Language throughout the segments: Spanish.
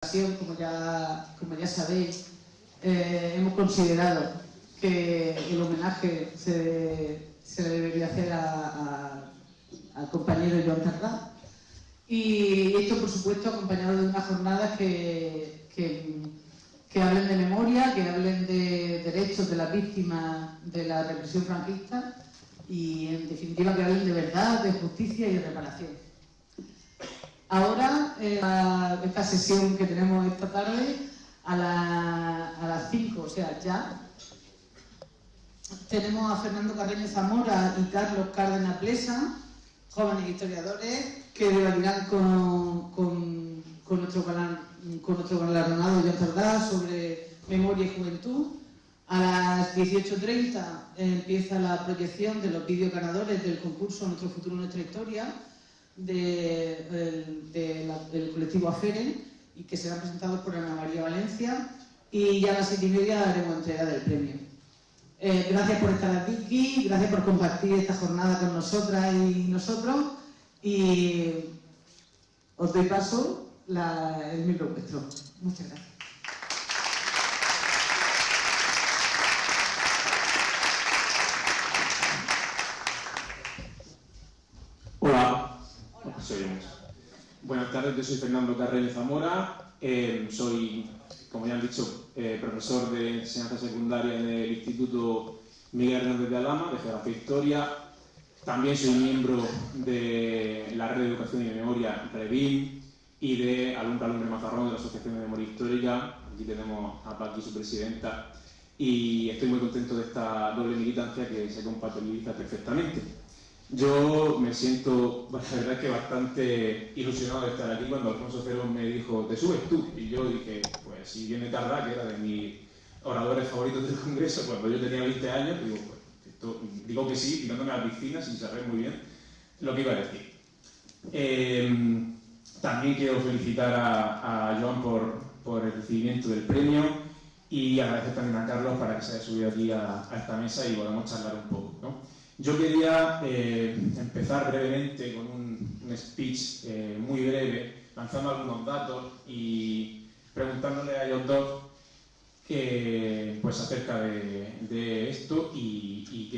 Como ya sabéis, hemos considerado que el homenaje se le debería hacer al compañero Joan Tardá, y esto, por supuesto, acompañado de unas jornadas que hablen de memoria, que hablen de derechos de las víctimas de la represión franquista y, en definitiva, que hablen de verdad, de justicia y de reparación. Ahora, esta sesión que tenemos esta tarde, a las 5, o sea, ya, tenemos a Fernando Carreño Zamora y Carlos Cárdenas Plesa, jóvenes historiadores, que debatirán con nuestro galardonado Joan Tardá sobre memoria y juventud. A las 18:30 empieza la proyección de los vídeos ganadores del concurso Nuestro Futuro, Nuestra Historia, del colectivo AFEREN, y que serán presentados por Ana María Valencia, y ya a las 7:30 haremos entrega del premio. Gracias por estar aquí, gracias por compartir esta jornada con nosotras y nosotros, y os doy paso, el micro vuestro. Muchas gracias. Hola. Buenas tardes, yo soy Fernando Carreño Zamora, soy, como ya han dicho, profesor de enseñanza secundaria en el Instituto Miguel Hernández de Aldama, de Geografía e Historia. También soy miembro de la Red de Educación y de Memoria, REDIM, y de Alumbre Mazarrón, de la Asociación de Memoria Histórica. Aquí tenemos a Paqui, su presidenta, y estoy muy contento de esta doble militancia que se compatibiliza perfectamente. Yo me siento, la verdad, que bastante ilusionado de estar aquí cuando Alfonso Cerón me dijo, ¿te subes tú? Y yo dije, pues si viene Tardá, que era de mis oradores favoritos del Congreso cuando yo tenía 20 años, digo que sí, tirándome a la piscina sin saber muy bien lo que iba a decir. También quiero felicitar a Joan por el recibimiento del premio, y agradecer también a Carlos para que se haya subido aquí a esta mesa y podamos charlar un poco, ¿no? Yo quería empezar brevemente con un speech muy breve, lanzando algunos datos y preguntándole a ellos dos pues acerca de esto y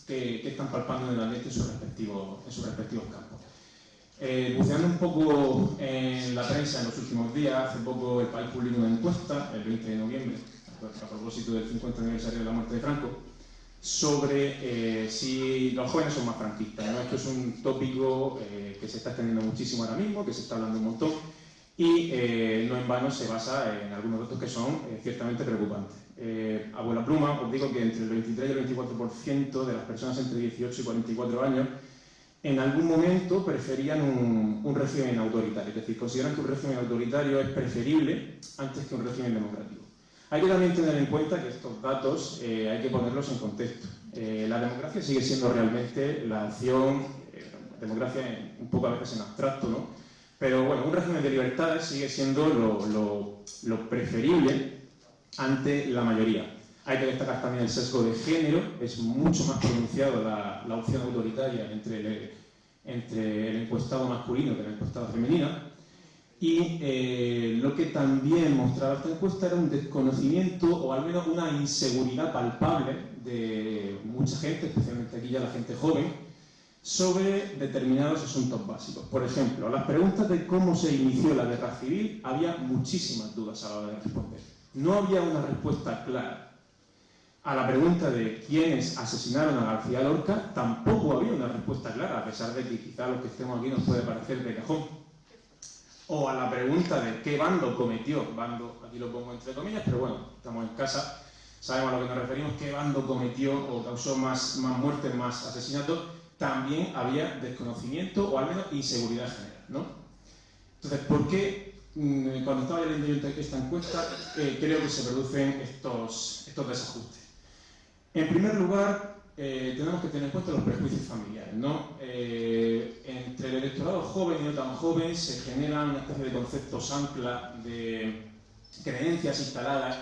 qué están palpando en el ambiente en sus respectivos campos. Buceando un poco en la prensa en los últimos días, hace poco El País publicó una encuesta, el 20 de noviembre, a propósito del 50 aniversario de la muerte de Franco, sobre si los jóvenes son más franquistas, ¿no? Esto es un tópico que se está extendiendo muchísimo ahora mismo, que se está hablando un montón, y no en vano se basa en algunos datos que son ciertamente preocupantes. A vuela pluma os digo que entre el 23 y el 24% de las personas entre 18 y 44 años en algún momento preferían un régimen autoritario, es decir, consideran que un régimen autoritario es preferible antes que un régimen democrático. Hay que también tener en cuenta que estos datos hay que ponerlos en contexto. La democracia sigue siendo realmente la acción, democracia un poco a veces en abstracto, ¿no? Pero bueno, un régimen de libertades sigue siendo lo preferible ante la mayoría. Hay que destacar también el sesgo de género, es mucho más pronunciado la opción autoritaria entre el encuestado masculino que la encuestada femenina. Y lo que también mostraba esta encuesta era un desconocimiento o al menos una inseguridad palpable de mucha gente, especialmente aquí ya la gente joven, sobre determinados asuntos básicos. Por ejemplo, a las preguntas de cómo se inició la guerra civil había muchísimas dudas a la hora de responder. No había una respuesta clara. A la pregunta de quiénes asesinaron a García Lorca tampoco había una respuesta clara, a pesar de que quizá los que estemos aquí nos puede parecer de cajón. O a la pregunta de qué bando cometió, bando, aquí lo pongo entre comillas, pero bueno, estamos en casa, sabemos a lo que nos referimos, qué bando cometió o causó más muertes, más asesinatos, también había desconocimiento o al menos inseguridad general, ¿no? Entonces, ¿por qué cuando estaba leyendo yo esta encuesta creo que se producen estos desajustes? En primer lugar, tenemos que tener en cuenta los prejuicios familiares, ¿no? Entre el electorado joven y no tan joven se generan una especie de conceptos ancla de creencias instaladas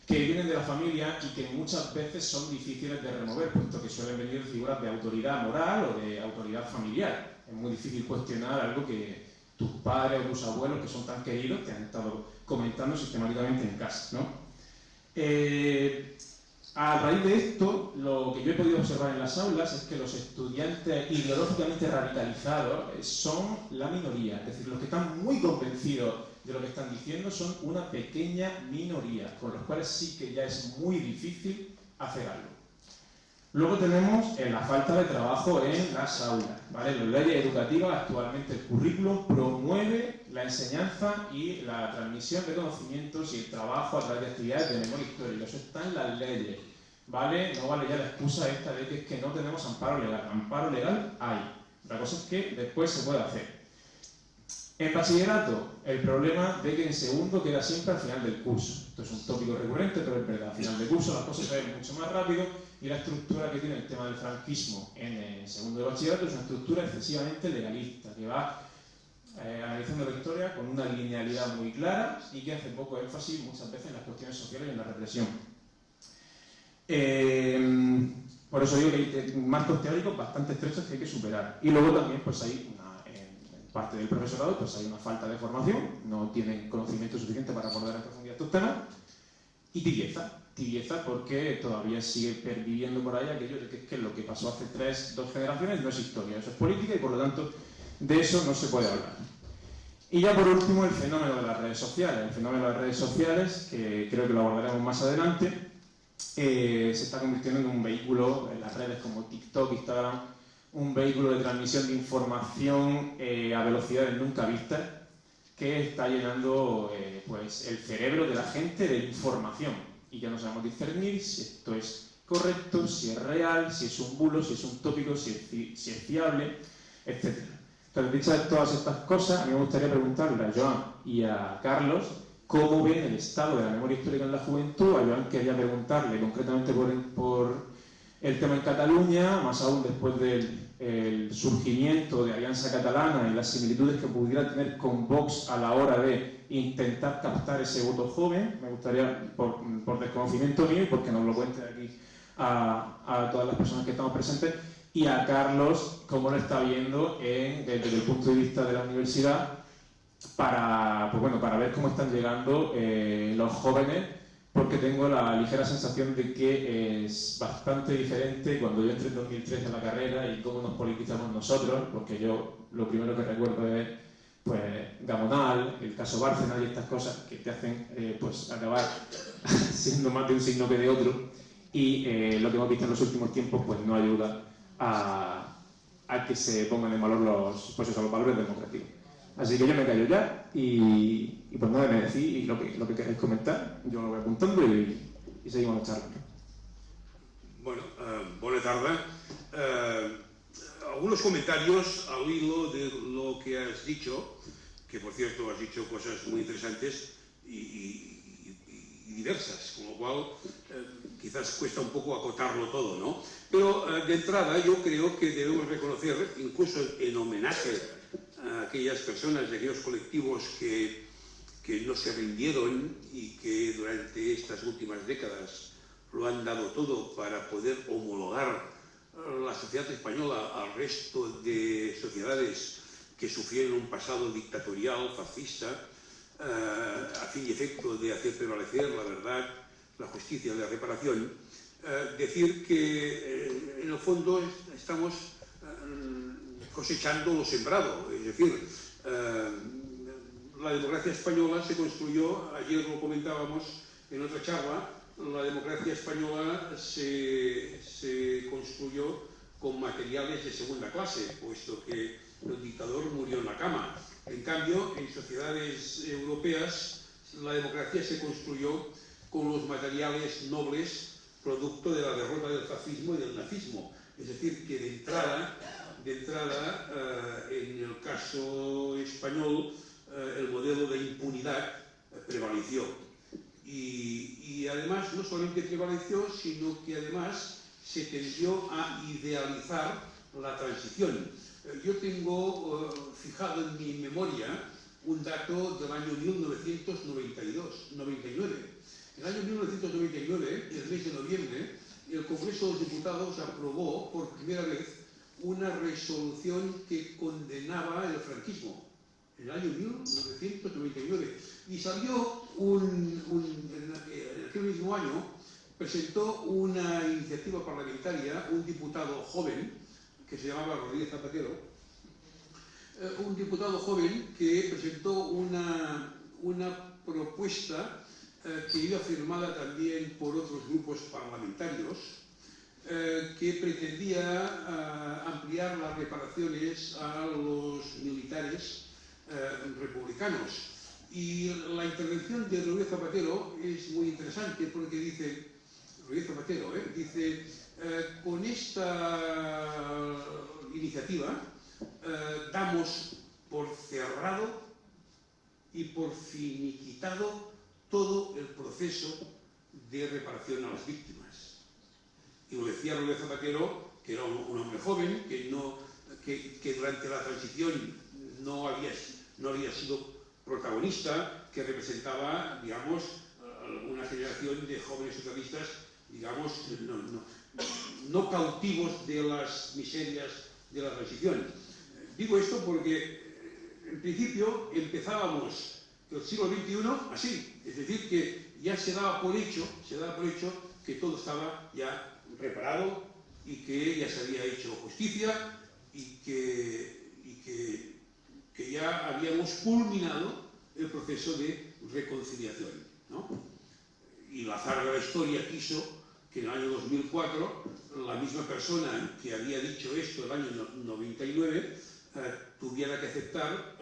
que vienen de la familia y que muchas veces son difíciles de remover, puesto que suelen venir figuras de autoridad moral o de autoridad familiar. Es muy difícil cuestionar algo que tus padres o tus abuelos, que son tan queridos, te han estado comentando sistemáticamente en casa, ¿no? A raíz de esto, lo que yo he podido observar en las aulas es que los estudiantes ideológicamente radicalizados son la minoría, es decir, los que están muy convencidos de lo que están diciendo son una pequeña minoría, con los cuales sí que ya es muy difícil hacer algo. Luego tenemos la falta de trabajo en las aulas, ¿vale? En las leyes educativas actualmente el currículum promueve la enseñanza y la transmisión de conocimientos y el trabajo a través de actividades de memoria histórica. Eso está en las leyes, ¿vale? No vale ya la excusa esta de que es que no tenemos amparo legal. Amparo legal hay. La cosa es que después se puede hacer. En bachillerato, el problema de que en segundo queda siempre al final del curso. Esto es un tópico recurrente, pero es verdad. Al final del curso las cosas se ven mucho más rápido y la estructura que tiene el tema del franquismo en segundo de bachillerato es una estructura excesivamente legalista, que va analizando la historia con una linealidad muy clara y que hace poco énfasis muchas veces en las cuestiones sociales y en la represión. Por eso digo que hay marcos teóricos bastante estrechos que hay que superar. Y luego también pues hay parte del profesorado, pues hay una falta de formación, no tienen conocimiento suficiente para abordar en profundidad estos temas, y tibieza porque todavía sigue perviviendo por ahí aquello de que lo que pasó hace 2 generaciones no es historia, eso es política y por lo tanto de eso no se puede hablar. Y ya por último el fenómeno de las redes sociales. El fenómeno de las redes sociales, que creo que lo abordaremos más adelante, se está convirtiendo en un vehículo en las redes como TikTok, Instagram, un vehículo de transmisión de información a velocidades nunca vistas que está llenando pues el cerebro de la gente de información y ya no sabemos discernir si esto es correcto, si es real, si es un bulo, si es un tópico, si es fiable, etc. Entonces, dichas todas estas cosas, a mí me gustaría preguntarle a Joan y a Carlos cómo ven el estado de la memoria histórica en la juventud. A Joan quería preguntarle concretamente por el tema en Cataluña, más aún después del surgimiento de Alianza Catalana y las similitudes que pudiera tener con Vox a la hora de intentar captar ese voto joven. Me gustaría, por desconocimiento mío y porque nos lo cuente aquí a todas las personas que estamos presentes, y a Carlos, cómo lo está viendo desde el punto de vista de la universidad para ver cómo están llegando los jóvenes, porque tengo la ligera sensación de que es bastante diferente cuando yo entré en 2013 en la carrera y cómo nos politizamos nosotros, porque yo lo primero que recuerdo es pues Gamonal, el caso Bárcenas y estas cosas que te hacen pues acabar siendo más de un signo que de otro, y lo que hemos visto en los últimos tiempos pues no ayuda a que se pongan en valor los valores democráticos. Así que yo me callo ya y pues nada, me decís lo que queráis comentar, yo lo voy apuntando y seguimos la charla. Bueno, buena tarde. Algunos comentarios al hilo de lo que has dicho, que por cierto has dicho cosas muy interesantes y diversas, con lo cual quizás cuesta un poco acotarlo todo, ¿no? Pero de entrada yo creo que debemos reconocer, incluso en homenaje a aquellas personas, de aquellos colectivos que no se rindieron y que durante estas últimas décadas lo han dado todo para poder homologar la sociedad española al resto de sociedades que sufrieron un pasado dictatorial, fascista, a fin y efecto de hacer prevalecer la verdad, la justicia y la reparación. Decir que en el fondo estamos cosechando lo sembrado, es decir, la democracia española se construyó, ayer lo comentábamos en otra charla, la democracia española se construyó con materiales de segunda clase, puesto que el dictador murió en la cama. En cambio, en sociedades europeas, la democracia se construyó con los materiales nobles, producto de la derrota del fascismo y del nazismo. Es decir, que de entrada, en el caso español, el modelo de impunidad prevaleció. Y además, no solamente prevaleció, sino que además se tendió a idealizar la transición. Yo tengo fijado en mi memoria un dato del año 1999. En el año 1999, el mes de noviembre, el Congreso de los Diputados aprobó por primera vez una resolución que condenaba el franquismo. en el año 1999. Y salió, en aquel mismo año, presentó una iniciativa parlamentaria, un diputado joven, que se llamaba Rodríguez Zapatero, un diputado joven que presentó una propuesta que iba firmada también por otros grupos parlamentarios, que pretendía ampliar las reparaciones a los militares republicanos. Y la intervención de Rodríguez Zapatero es muy interesante porque dice, Rodríguez Zapatero, dice, con esta iniciativa damos por cerrado y por finiquitado todo el proceso de reparación a las víctimas. Y lo decía Rodríguez Zapatero, que era un hombre joven, que durante la transición no había sido protagonista, que representaba, digamos, una generación de jóvenes socialistas, digamos, no cautivos de las miserias de la transición. Digo esto porque, en principio, empezábamos el siglo XXI así, es decir, que ya se daba por hecho que todo estaba ya reparado y que ya se había hecho justicia y que ya habíamos culminado el proceso de reconciliación, ¿no? Y la azar de la historia quiso que en el año 2004 la misma persona que había dicho esto el año 99 tuviera que aceptar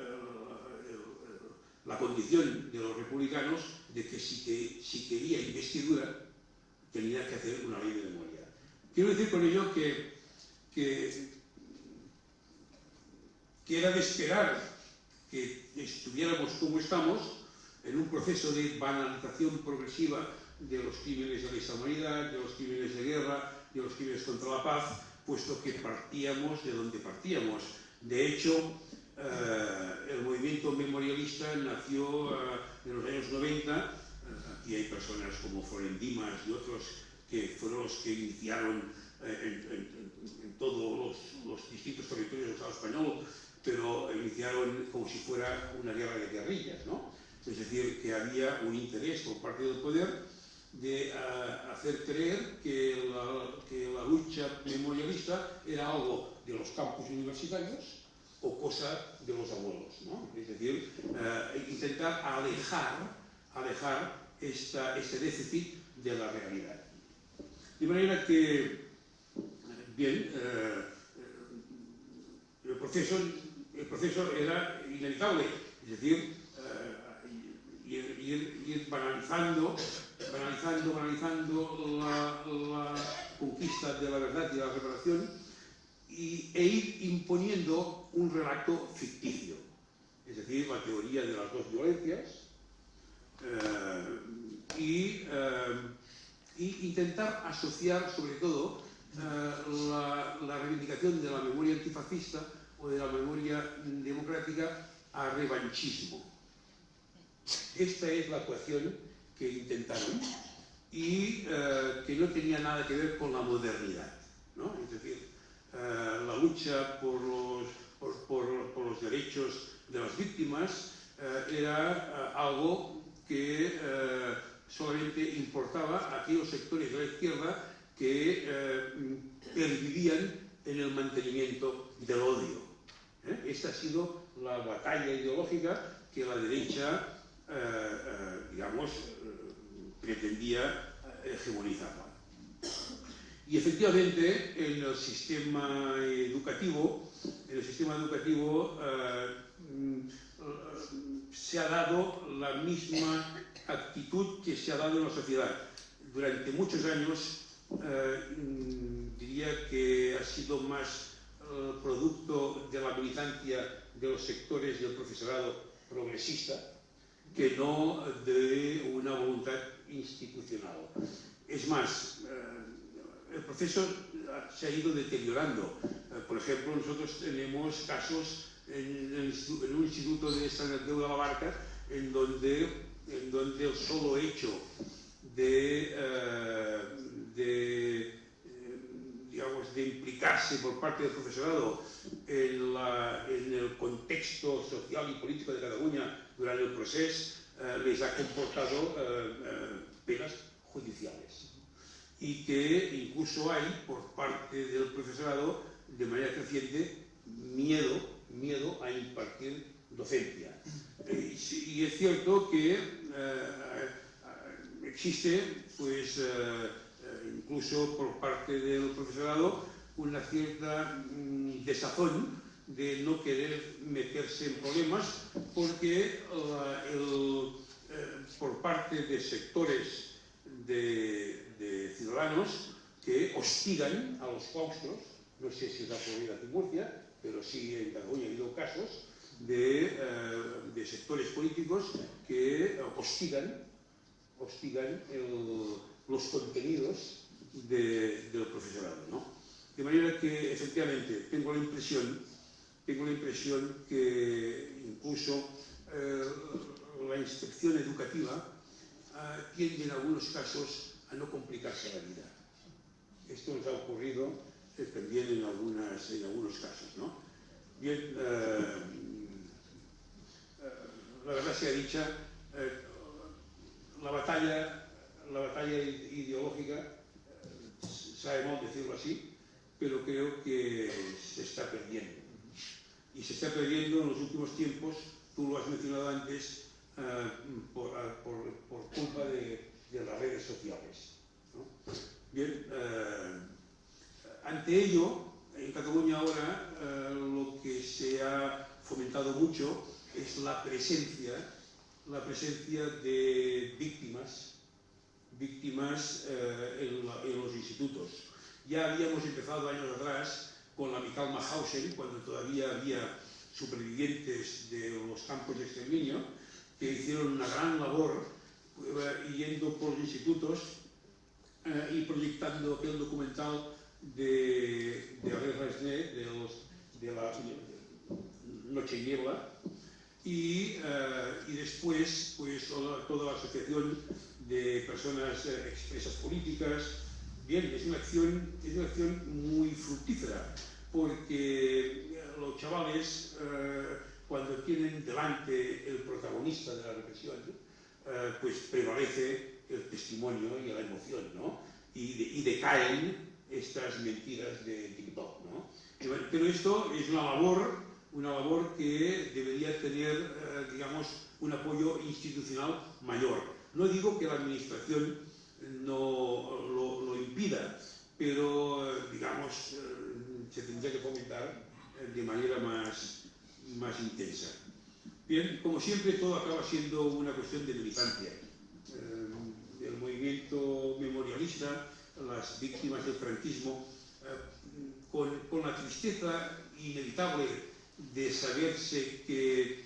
la condición de los republicanos de que si quería investidura tenía que hacer una ley de memoria. Quiero decir con ello que era de esperar que estuviéramos como estamos en un proceso de banalización progresiva de los crímenes de lesa humanidad, de los crímenes de guerra, de los crímenes contra la paz, puesto que partíamos de donde partíamos. De hecho, el movimiento memorialista nació en los años 90, aquí hay personas como Florent Dimas y otros que fueron los que iniciaron en todos los distintos territorios del Estado español, pero iniciaron como si fuera una guerra de guerrillas, ¿no? Es decir, que había un interés por parte del poder de hacer creer que la lucha memorialista era algo de los campus universitarios o cosa de los abuelos, ¿no? Es decir, intentar alejar este déficit de la realidad. De manera que, bien, el proceso era inevitable, es decir, ir banalizando la conquista de la verdad y de la reparación e ir imponiendo un relato ficticio, es decir, la teoría de las dos violencias y intentar asociar sobre todo la reivindicación de la memoria antifascista o de la memoria democrática a revanchismo. Esta es la ecuación que intentaron y que no tenía nada que ver con la modernidad, ¿no? Es decir, la lucha por los derechos de las víctimas era algo que solamente importaba a aquellos sectores de la izquierda que pervivían en el mantenimiento del odio. Esta ha sido la batalla ideológica que la derecha digamos, pretendía hegemonizarla. Y efectivamente, en el sistema educativo se ha dado la misma actitud que se ha dado en la sociedad. Durante muchos años, diría que ha sido más producto de la militancia de los sectores del profesorado progresista que no de una voluntad institucional. Es más, el proceso se ha ido deteriorando. Por ejemplo, nosotros tenemos casos en un instituto de San Andreu de la Barca en donde el solo hecho de de implicarse por parte del profesorado en el contexto social y político de Cataluña durante el proceso les ha comportado penas judiciales, y que incluso hay por parte del profesorado de manera creciente miedo a impartir docencia. Y es cierto que existe, pues, incluso por parte del profesorado, una cierta desazón de no querer meterse en problemas, porque por parte de sectores de ciudadanos que hostigan a los claustros, no sé si es la ocurrido aquí en Murcia, pero sí en Cataluña ha habido casos de sectores políticos que hostigan los contenidos del profesorado, ¿no? De manera que, efectivamente, tengo la impresión que incluso la inspección educativa tiende en algunos casos a no complicarse la vida. Esto nos ha ocurrido también en algunos casos, ¿no? Bien, la verdad sea dicha, la batalla ideológica, sabe mal decirlo así, pero creo que se está perdiendo. Y se está perdiendo en los últimos tiempos, tú lo has mencionado antes, por culpa de las redes sociales, ¿no? Bien, ante ello, en Cataluña ahora lo que se ha fomentado mucho es la presencia de víctimas en los institutos. Ya habíamos empezado años atrás con la Michael Mahausen, cuando todavía había supervivientes de los campos de exterminio, que hicieron una gran labor yendo por los institutos y proyectando aquel documental de Alain Resnais, de la Noche y Niebla, y después pues toda la asociación de personas expresas políticas. Bien, es una acción muy fructífera, porque los chavales, cuando tienen delante el protagonista de la represión, pues prevalece el testimonio y la emoción, ¿no? Y decaen estas mentiras de TikTok, ¿no? Pero esto es una labor que debería tener, digamos, un apoyo institucional mayor. No digo que la administración no lo impida, pero, digamos, se tendría que fomentar de manera más intensa. Bien, como siempre, todo acaba siendo una cuestión de militancia. El movimiento memorialista, las víctimas del franquismo, con la tristeza inevitable de saberse que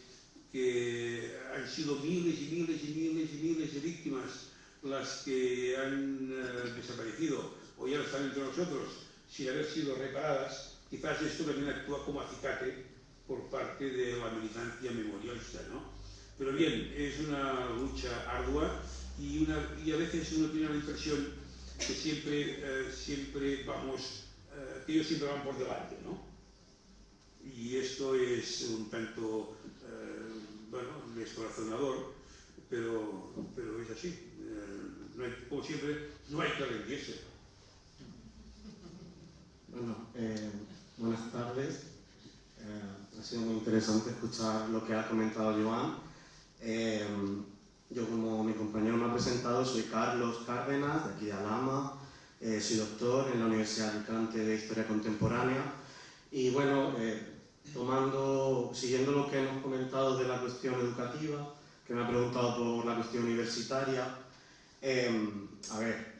han sido miles de víctimas las que han desaparecido o ya están entre nosotros sin haber sido reparadas. Quizás esto también actúa como acicate por parte de la militancia memorialista, ¿no? Pero bien, es una lucha ardua y a veces uno tiene la impresión que siempre vamos, que ellos siempre van por delante, ¿no? Y esto es un tanto, bueno, descorazonador, pero es así. Como siempre, no hay que rendirse. Bueno, buenas tardes. Ha sido muy interesante escuchar lo que ha comentado Joan. Yo, como mi compañero me ha presentado, soy Carlos Cárdenas, de aquí de Alhama. Soy doctor en la Universidad de Alicante de Historia Contemporánea. Y bueno, siguiendo lo que hemos comentado de la cuestión educativa, que me ha preguntado por la cuestión universitaria, a ver,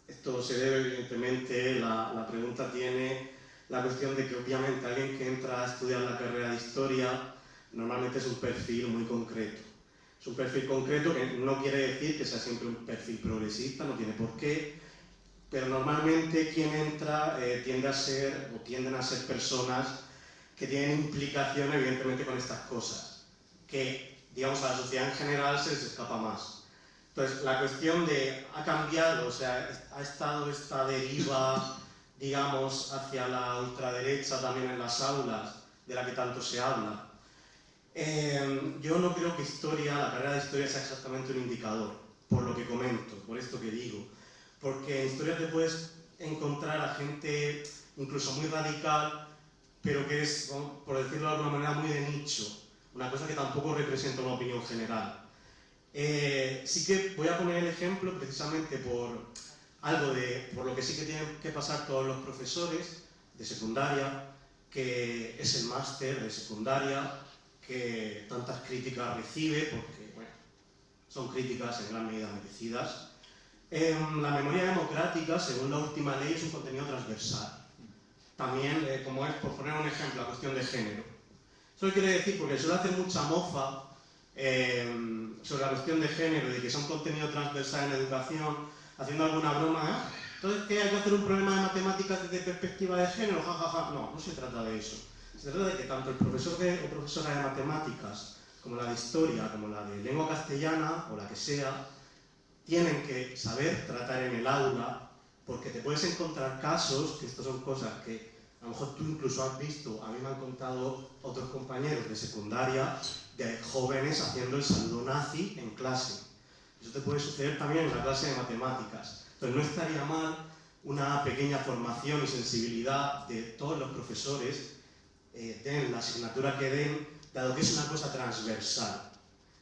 esto se debe evidentemente, la pregunta tiene la cuestión de que obviamente alguien que entra a estudiar la carrera de historia normalmente es un perfil muy concreto. Es un perfil concreto que no quiere decir que sea siempre un perfil progresista, no tiene por qué, pero normalmente quien entra tienden a ser personas que tienen implicación evidentemente con estas cosas, que digamos a la sociedad en general se les escapa más. Entonces la cuestión ha cambiado, o sea, ha estado esta deriva digamos, hacia la ultraderecha también en las aulas, de la que tanto se habla. Yo no creo que la carrera de historia sea exactamente un indicador, por lo que comento, por esto que digo. Porque en historia te puedes encontrar a gente incluso muy radical, pero que es, por decirlo de alguna manera, muy de nicho. Una cosa que tampoco representa una opinión general. Sí que voy a poner el ejemplo precisamente por lo que sí que tienen que pasar todos los profesores de secundaria, que es el máster de secundaria, que tantas críticas recibe, porque bueno, son críticas en gran medida merecidas. La memoria democrática, según la última ley, es un contenido transversal. También, como es, por poner un ejemplo, la cuestión de género. Eso quiere decir, porque suele hacer mucha mofa sobre la cuestión de género y de que sea un contenido transversal en educación, haciendo alguna broma, entonces, ¿qué? ¿Hay que hacer un problema de matemáticas desde perspectiva de género? Ja, ja, ja. No, no se trata de eso. Se trata de que tanto el profesor o profesora de matemáticas, como la de historia, como la de lengua castellana, o la que sea, tienen que saber tratar en el aula, porque te puedes encontrar casos, que estas son cosas que a lo mejor tú incluso has visto, a mí me han contado otros compañeros de secundaria, de jóvenes haciendo el saludo nazi en clase. Eso te puede suceder también en la clase de matemáticas. Entonces no estaría mal una pequeña formación y sensibilidad de todos los profesores, den la asignatura que den, dado que es una cosa transversal.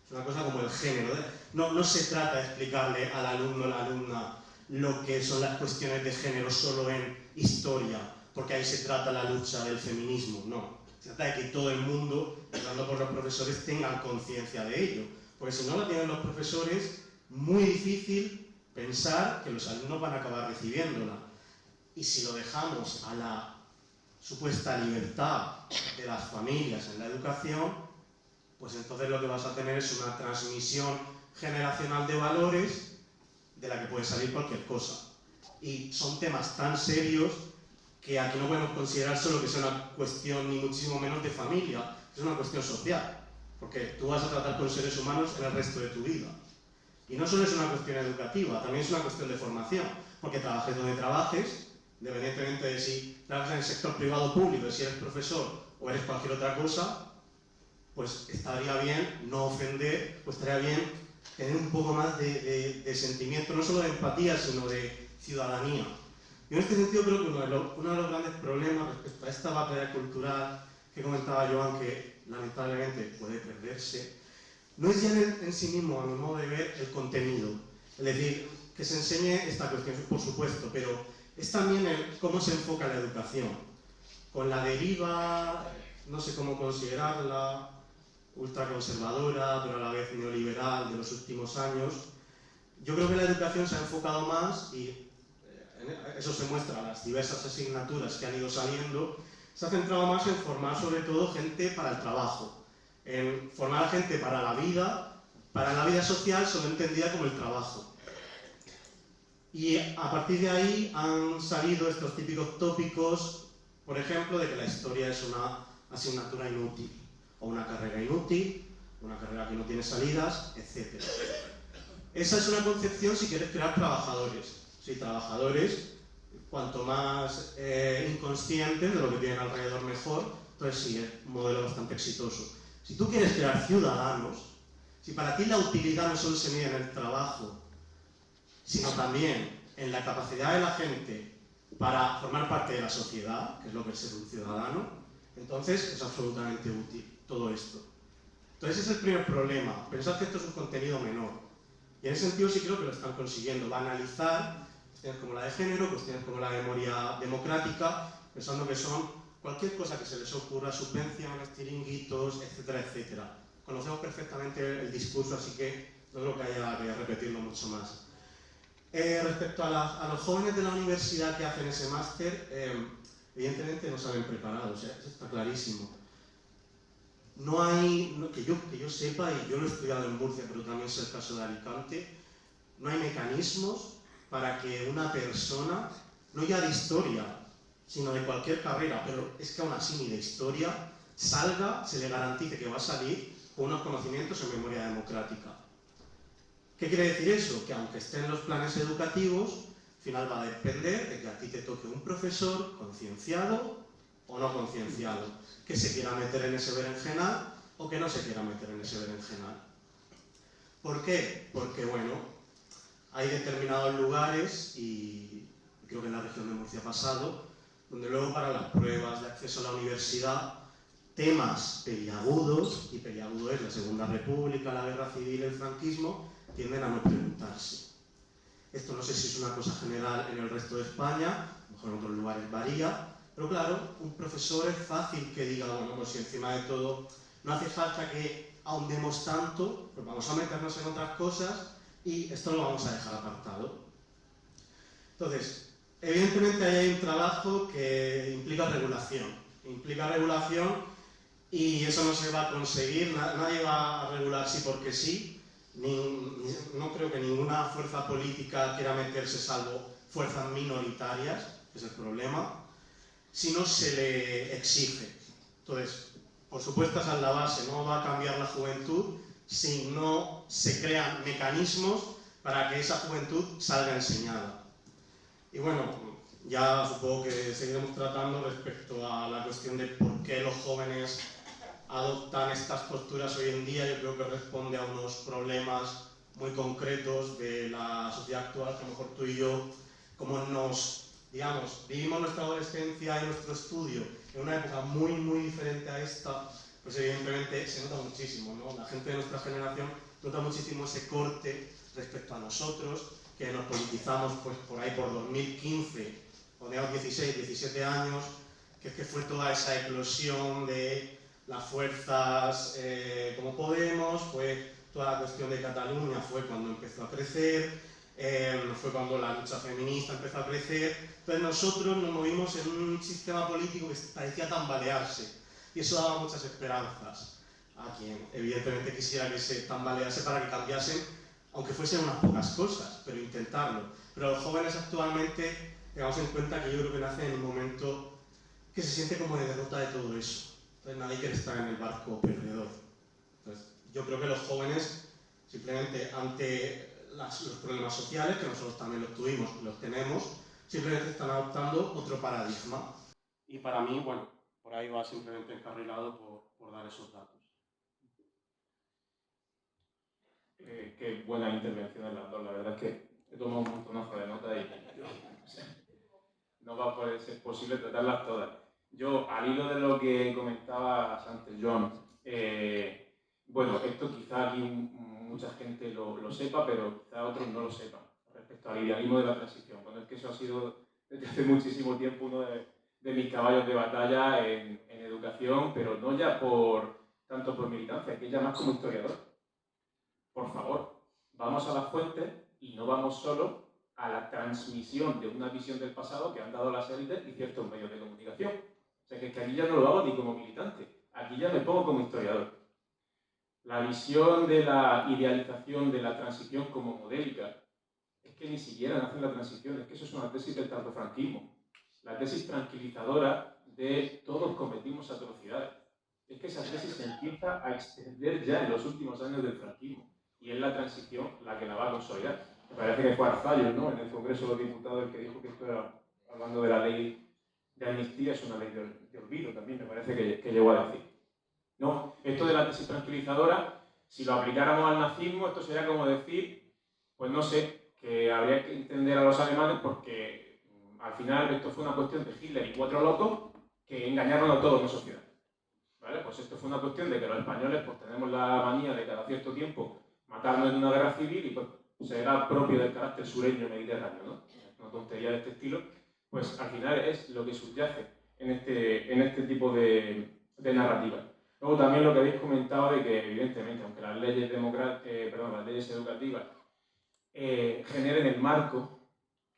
Es una cosa como el género. No se trata de explicarle al alumno o la alumna lo que son las cuestiones de género solo en historia, porque ahí se trata la lucha del feminismo. No. Se trata de que todo el mundo, empezando por los profesores, tengan conciencia de ello. Porque si no la tienen los profesores, muy difícil pensar que los alumnos van a acabar recibiéndola. Y si lo dejamos a la supuesta libertad de las familias en la educación, pues entonces lo que vas a tener es una transmisión generacional de valores de la que puede salir cualquier cosa. Y son temas tan serios que aquí no podemos considerar solo que sea una cuestión ni muchísimo menos de familia, es una cuestión social, porque tú vas a tratar con seres humanos en el resto de tu vida. Y no solo es una cuestión educativa, también es una cuestión de formación, porque trabajes donde trabajes, independientemente de si trabajas en el sector privado o público, si eres profesor o eres cualquier otra cosa, pues estaría bien no ofender, pues estaría bien tener un poco más de sentimiento, no solo de empatía, sino de ciudadanía. Y en este sentido creo que uno de los grandes problemas respecto a esta batalla cultural que comentaba Joan, que lamentablemente puede perderse, no es ya en sí mismo, a mi modo de ver, el contenido. Es decir, que se enseñe esta cuestión, por supuesto, pero es también el cómo se enfoca la educación. Con la deriva, no sé cómo considerarla, ultraconservadora, pero a la vez neoliberal de los últimos años, yo creo que la educación se ha enfocado más, y eso se muestra en las diversas asignaturas que han ido saliendo, se ha centrado más en formar sobre todo gente para el trabajo, en formar a gente para la vida social solo entendida como el trabajo. Y a partir de ahí han salido estos típicos tópicos, por ejemplo, de que la historia es una asignatura inútil, o una carrera inútil, una carrera que no tiene salidas, etc. Esa es una concepción si quieres crear trabajadores. Sí, trabajadores, cuanto más inconscientes de lo que tienen alrededor mejor, entonces sí, es un modelo bastante exitoso. Si tú quieres crear ciudadanos, si para ti la utilidad no solo se mide en el trabajo, sino también en la capacidad de la gente para formar parte de la sociedad, que es lo que es ser un ciudadano, entonces es absolutamente útil todo esto. Entonces ese es el primer problema, pensar que esto es un contenido menor. Y en ese sentido sí creo que lo están consiguiendo, banalizar cuestiones como la de género, cuestiones como la memoria democrática, pensando que son cualquier cosa que se les ocurra, subvenciones, tiringuitos, etcétera, etcétera. Conocemos perfectamente el discurso, así que no creo que haya que repetirlo mucho más. Respecto a los jóvenes de la universidad que hacen ese máster, evidentemente no salen preparados, eso está clarísimo. No hay, que yo sepa, y yo lo he estudiado en Murcia, pero también es el caso de Alicante, no hay mecanismos para que una persona, no ya de historia, sino de cualquier carrera, pero es que aún así ni de historia, salga, se le garantice que va a salir con unos conocimientos en memoria democrática. ¿Qué quiere decir eso? Que aunque esté en los planes educativos, final va a depender de que a ti te toque un profesor concienciado o no concienciado, que se quiera meter en ese berenjenal o que no se quiera meter en ese berenjenal. ¿Por qué? Porque, bueno, hay determinados lugares, y creo que en la región de Murcia ha pasado, donde luego para las pruebas de acceso a la universidad, temas peliagudos, y peliagudo es la Segunda República, la Guerra Civil, el franquismo, tienden a no preguntarse. Esto no sé si es una cosa general en el resto de España, a lo mejor en otros lugares varía, pero claro, un profesor es fácil que diga, bueno, pues si encima de todo no hace falta que ahondemos tanto, pues vamos a meternos en otras cosas y esto lo vamos a dejar apartado. Entonces, evidentemente ahí hay un trabajo que implica regulación y eso no se va a conseguir, nadie va a regular sí porque sí, no creo que ninguna fuerza política quiera meterse salvo fuerzas minoritarias, que es el problema, si no se le exige. Entonces, por supuesto esa es la base, no va a cambiar la juventud si no se crean mecanismos para que esa juventud salga enseñada. Y bueno, ya supongo que seguiremos tratando respecto a la cuestión de por qué los jóvenes adoptan estas posturas hoy en día. Yo creo que responde a unos problemas muy concretos de la sociedad actual, que a lo mejor tú y yo, como vivimos nuestra adolescencia y nuestro estudio en una época muy, muy diferente a esta, pues evidentemente se nota muchísimo, ¿no? La gente de nuestra generación nota muchísimo ese corte respecto a nosotros, que nos politizamos pues por ahí por 2015, cuando teníamos 16, 17 años, que es que fue toda esa eclosión de las fuerzas como Podemos, fue toda la cuestión de Cataluña, fue cuando empezó a crecer, fue cuando la lucha feminista empezó a crecer. Entonces nosotros nos movimos en un sistema político que parecía tambalearse y eso daba muchas esperanzas a quien evidentemente quisiera que se tambalease para que cambiasen, aunque fuesen unas pocas cosas, pero intentarlo. Pero los jóvenes actualmente, tengamos en cuenta que yo creo que nacen en un momento que se siente como de derrota de todo eso. Entonces nadie quiere estar en el barco perdedor. Entonces yo creo que los jóvenes, simplemente ante los problemas sociales, que nosotros también los tuvimos, los tenemos, simplemente están adoptando otro paradigma. Y para mí, bueno, por ahí va simplemente encarrilado por dar esos datos. Qué buenas intervenciones las dos, la verdad es que he tomado un montonazo de notas y no va a poder ser posible tratarlas todas. Yo, al hilo de lo que comentabas antes, Joan, bueno, esto quizá aquí mucha gente lo sepa, pero quizá otros no lo sepan, respecto al idealismo de la transición. Bueno, es que eso ha sido desde hace muchísimo tiempo uno de mis caballos de batalla en educación, pero no ya tanto por militancia, que ya más como historiador. Por favor, vamos a las fuentes y no vamos solo a la transmisión de una visión del pasado que han dado las élites y ciertos medios de comunicación. O sea, que aquí ya no lo hago ni como militante, aquí ya me pongo como historiador. La visión de la idealización de la transición como modélica es que ni siquiera nacen la transición, es que eso es una tesis del tardofranquismo. La tesis tranquilizadora de todos cometimos atrocidades. Es que esa tesis se empieza a extender ya en los últimos años del franquismo. Y es la transición la que la va a consolidar. Me parece que fue Arzayus, ¿no?, en el Congreso de los Diputados, el que dijo que esto era, hablando de la ley de amnistía, es una ley de olvido también, me parece que llegó a decir. No, esto de la tesis tranquilizadora, si lo aplicáramos al nazismo, esto sería como decir, pues no sé, que habría que entender a los alemanes porque al final esto fue una cuestión de Hitler y 4 locos que engañaron a toda una sociedad. ¿Vale? Pues esto fue una cuestión de que los españoles pues tenemos la manía de cada cierto tiempo matarnos en una guerra civil y pues será propio del carácter sureño mediterráneo, ¿no? Una tontería de este estilo, pues al final es lo que subyace en este tipo de narrativa. Luego también lo que habéis comentado de que evidentemente, aunque las leyes educativas generen el marco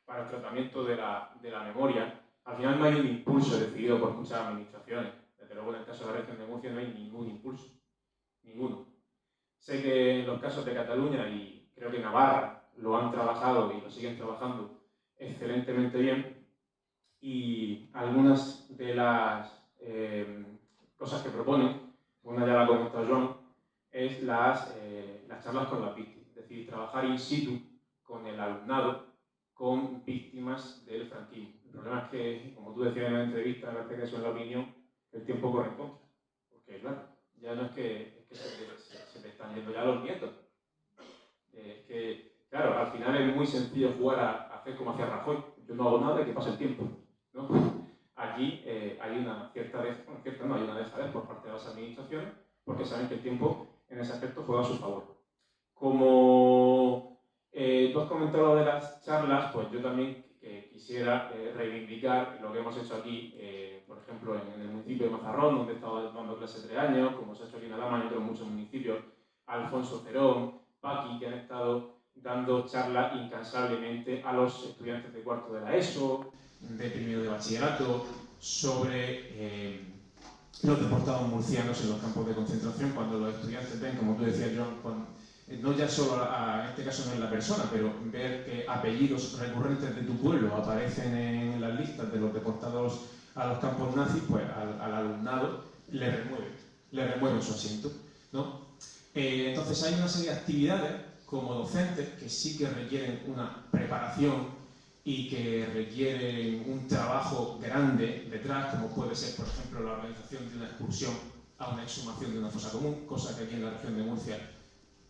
para el tratamiento de la memoria, al final no hay un impulso decidido por muchas administraciones. Desde luego en el caso de la región de Murcia no hay ningún impulso, ninguno. Sé que en los casos de Cataluña y creo que Navarra lo han trabajado y lo siguen trabajando excelentemente bien, y algunas de las cosas que proponen, una ya la ha comentado Joan, es las charlas con la víctima, es decir, trabajar in situ con el alumnado, con víctimas del franquismo. El problema es que, como tú decías en la entrevista, me parece que eso es la opinión, el tiempo corre en contra. Porque, claro, ya no es que se te están yendo ya los nietos. Es que, claro, al final es muy sencillo jugar a hacer como hacía Rajoy. Yo no hago nada y que pase el tiempo, ¿no? Aquí hay una cierta hay una dejadez por parte de las administraciones, porque saben que el tiempo en ese aspecto juega a su favor. Como tú has comentado de las charlas, pues yo también quisiera reivindicar lo que hemos hecho aquí, por ejemplo, en el municipio de Mazarrón, donde he estado dando clase 3 años, como se ha hecho aquí en Alhama y otros muchos municipios, Alfonso Cerón, Paqui, que han estado dando charlas incansablemente a los estudiantes de cuarto de la ESO, de primero de bachillerato, sobre los deportados murcianos en los campos de concentración, cuando los estudiantes ven, como tú decías, John, no ya solo en este caso no es la persona, pero ver que apellidos recurrentes de tu pueblo aparecen en las listas de los deportados a los campos nazis, pues al alumnado le remueve su asiento, ¿no? Entonces hay una serie de actividades como docentes que sí que requieren una preparación y que requieren un trabajo grande detrás, como puede ser, por ejemplo, la organización de una excursión a una exhumación de una fosa común, cosa que aquí en la región de Murcia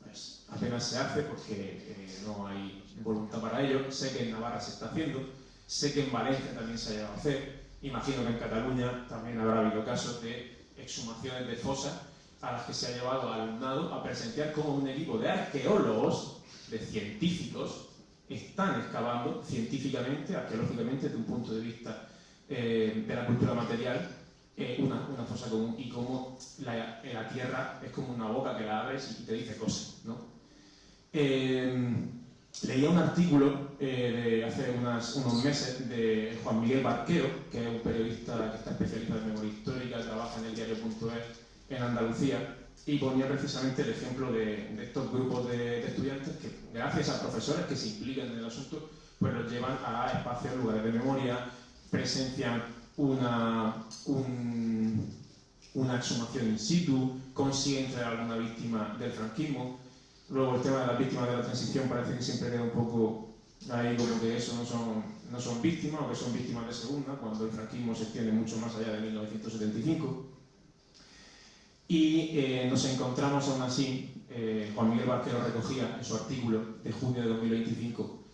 pues, apenas se hace porque no hay voluntad para ello. Sé que en Navarra se está haciendo, sé que en Valencia también se ha llegado a hacer, imagino que en Cataluña también habrá habido casos de exhumaciones de fosas a las que se ha llevado al alumnado a presenciar cómo un equipo de arqueólogos, de científicos, están excavando científicamente, arqueológicamente, desde un punto de vista de la cultura material, una fosa común, y cómo la tierra es como una boca que la abres y te dice cosas, ¿no? Leía un artículo de hace unos meses de Juan Miguel Barquero, que es un periodista que está especializado en memoria histórica, trabaja en el diario.es en Andalucía, y ponía precisamente el ejemplo de estos grupos de estudiantes que, gracias a profesores que se implican en el asunto, pues los llevan a espacios, lugares de memoria, presencian una exhumación in situ, consiguen traer alguna víctima del franquismo. Luego el tema de las víctimas de la transición parece que siempre queda un poco ahí como que eso no son víctimas, o que son víctimas de segunda, cuando el franquismo se extiende mucho más allá de 1975. Y nos encontramos aún así, Juan Miguel Barquero recogía en su artículo de junio de 2025,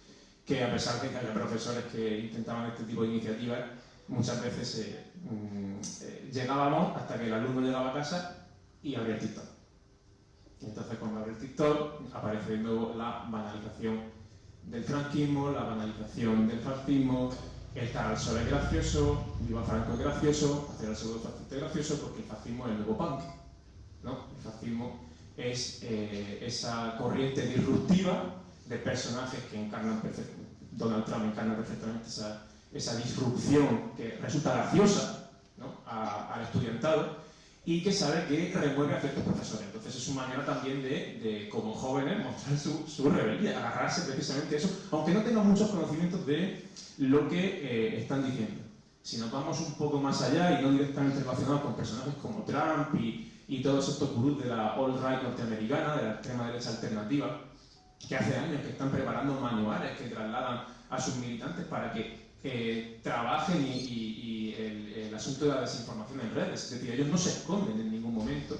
que a pesar de que haya profesores que intentaban este tipo de iniciativas, muchas veces llegábamos hasta que el alumno llegaba a casa y abría el TikTok. Y entonces cuando abre el TikTok aparece de nuevo la banalización del franquismo, la banalización del fascismo, el tal al sol es gracioso, viva Franco es gracioso, hacer el pseudo fascista es gracioso porque el fascismo es el nuevo punk, ¿no? El fascismo es esa corriente disruptiva de personajes que encarnan perfectamente, Donald Trump encarna perfectamente esa disrupción que resulta graciosa, ¿no? al estudiantado, y que sabe que remueve a ciertos profesores. Entonces es su manera también de como jóvenes, mostrar su rebeldía, agarrarse precisamente a eso, aunque no tengan muchos conocimientos de lo que están diciendo. Si nos vamos un poco más allá y no directamente relacionados con personajes como Trump y todos estos gurús de la alt-right norteamericana, de la extrema derecha alternativa, que hace años que están preparando manuales que trasladan a sus militantes para que trabajen y el asunto de la desinformación en redes. Es decir, ellos no se esconden en ningún momento.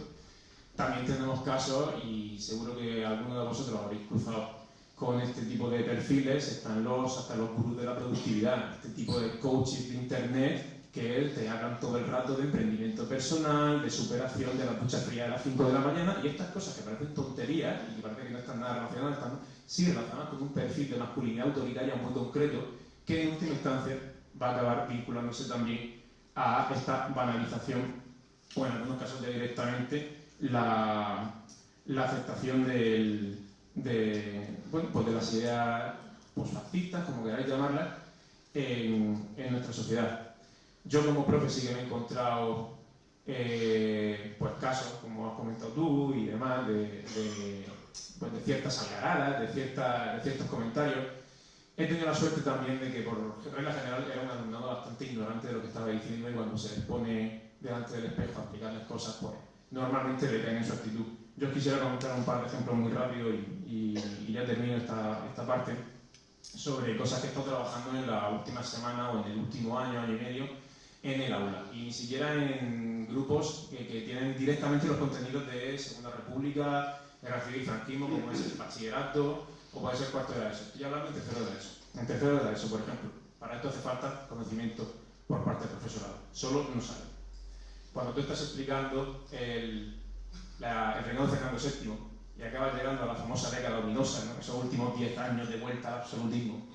También tenemos casos, y seguro que alguno de vosotros habréis cruzado con este tipo de perfiles, están hasta los gurús de la productividad, este tipo de coaches de internet que te hablan todo el rato de emprendimiento personal, de superación, de la ducha fría de las 5 de la mañana, y estas cosas que parecen tonterías y que parece que no están nada relacionadas, están sí relacionadas con un perfil de masculinidad autoritaria muy concreto, que en última instancia va a acabar vinculándose también a esta banalización, o en algunos casos ya directamente la aceptación de las ideas posfascistas, como queráis llamarlas, en nuestra sociedad. Yo como profe sí que me he encontrado pues casos, como has comentado tú y demás, de ciertas algaradas, de ciertos comentarios. He tenido la suerte también de que, por regla general, era un alumnado bastante ignorante de lo que estaba diciendo, y cuando se les pone delante del espejo a explicarles cosas, pues normalmente le caen en su actitud. Yo quisiera comentar un par de ejemplos muy rápido y ya termino esta parte. sobre cosas que he estado trabajando en la última semana o en el último año, año y medio, en el aula. Y ni siquiera en grupos que tienen directamente los contenidos de Segunda República, Guerra Civil y Franquismo, como es el bachillerato o puede ser cuarto de la ESO. Estoy hablando en tercero de la ESO. En tercero de la ESO, por ejemplo. Para esto hace falta conocimiento por parte del profesorado. Solo no sabe. Cuando tú estás explicando el reinado de Fernando VII y acabas llegando a la famosa década luminosa, ¿no? Esos últimos 10 años de vuelta al absolutismo,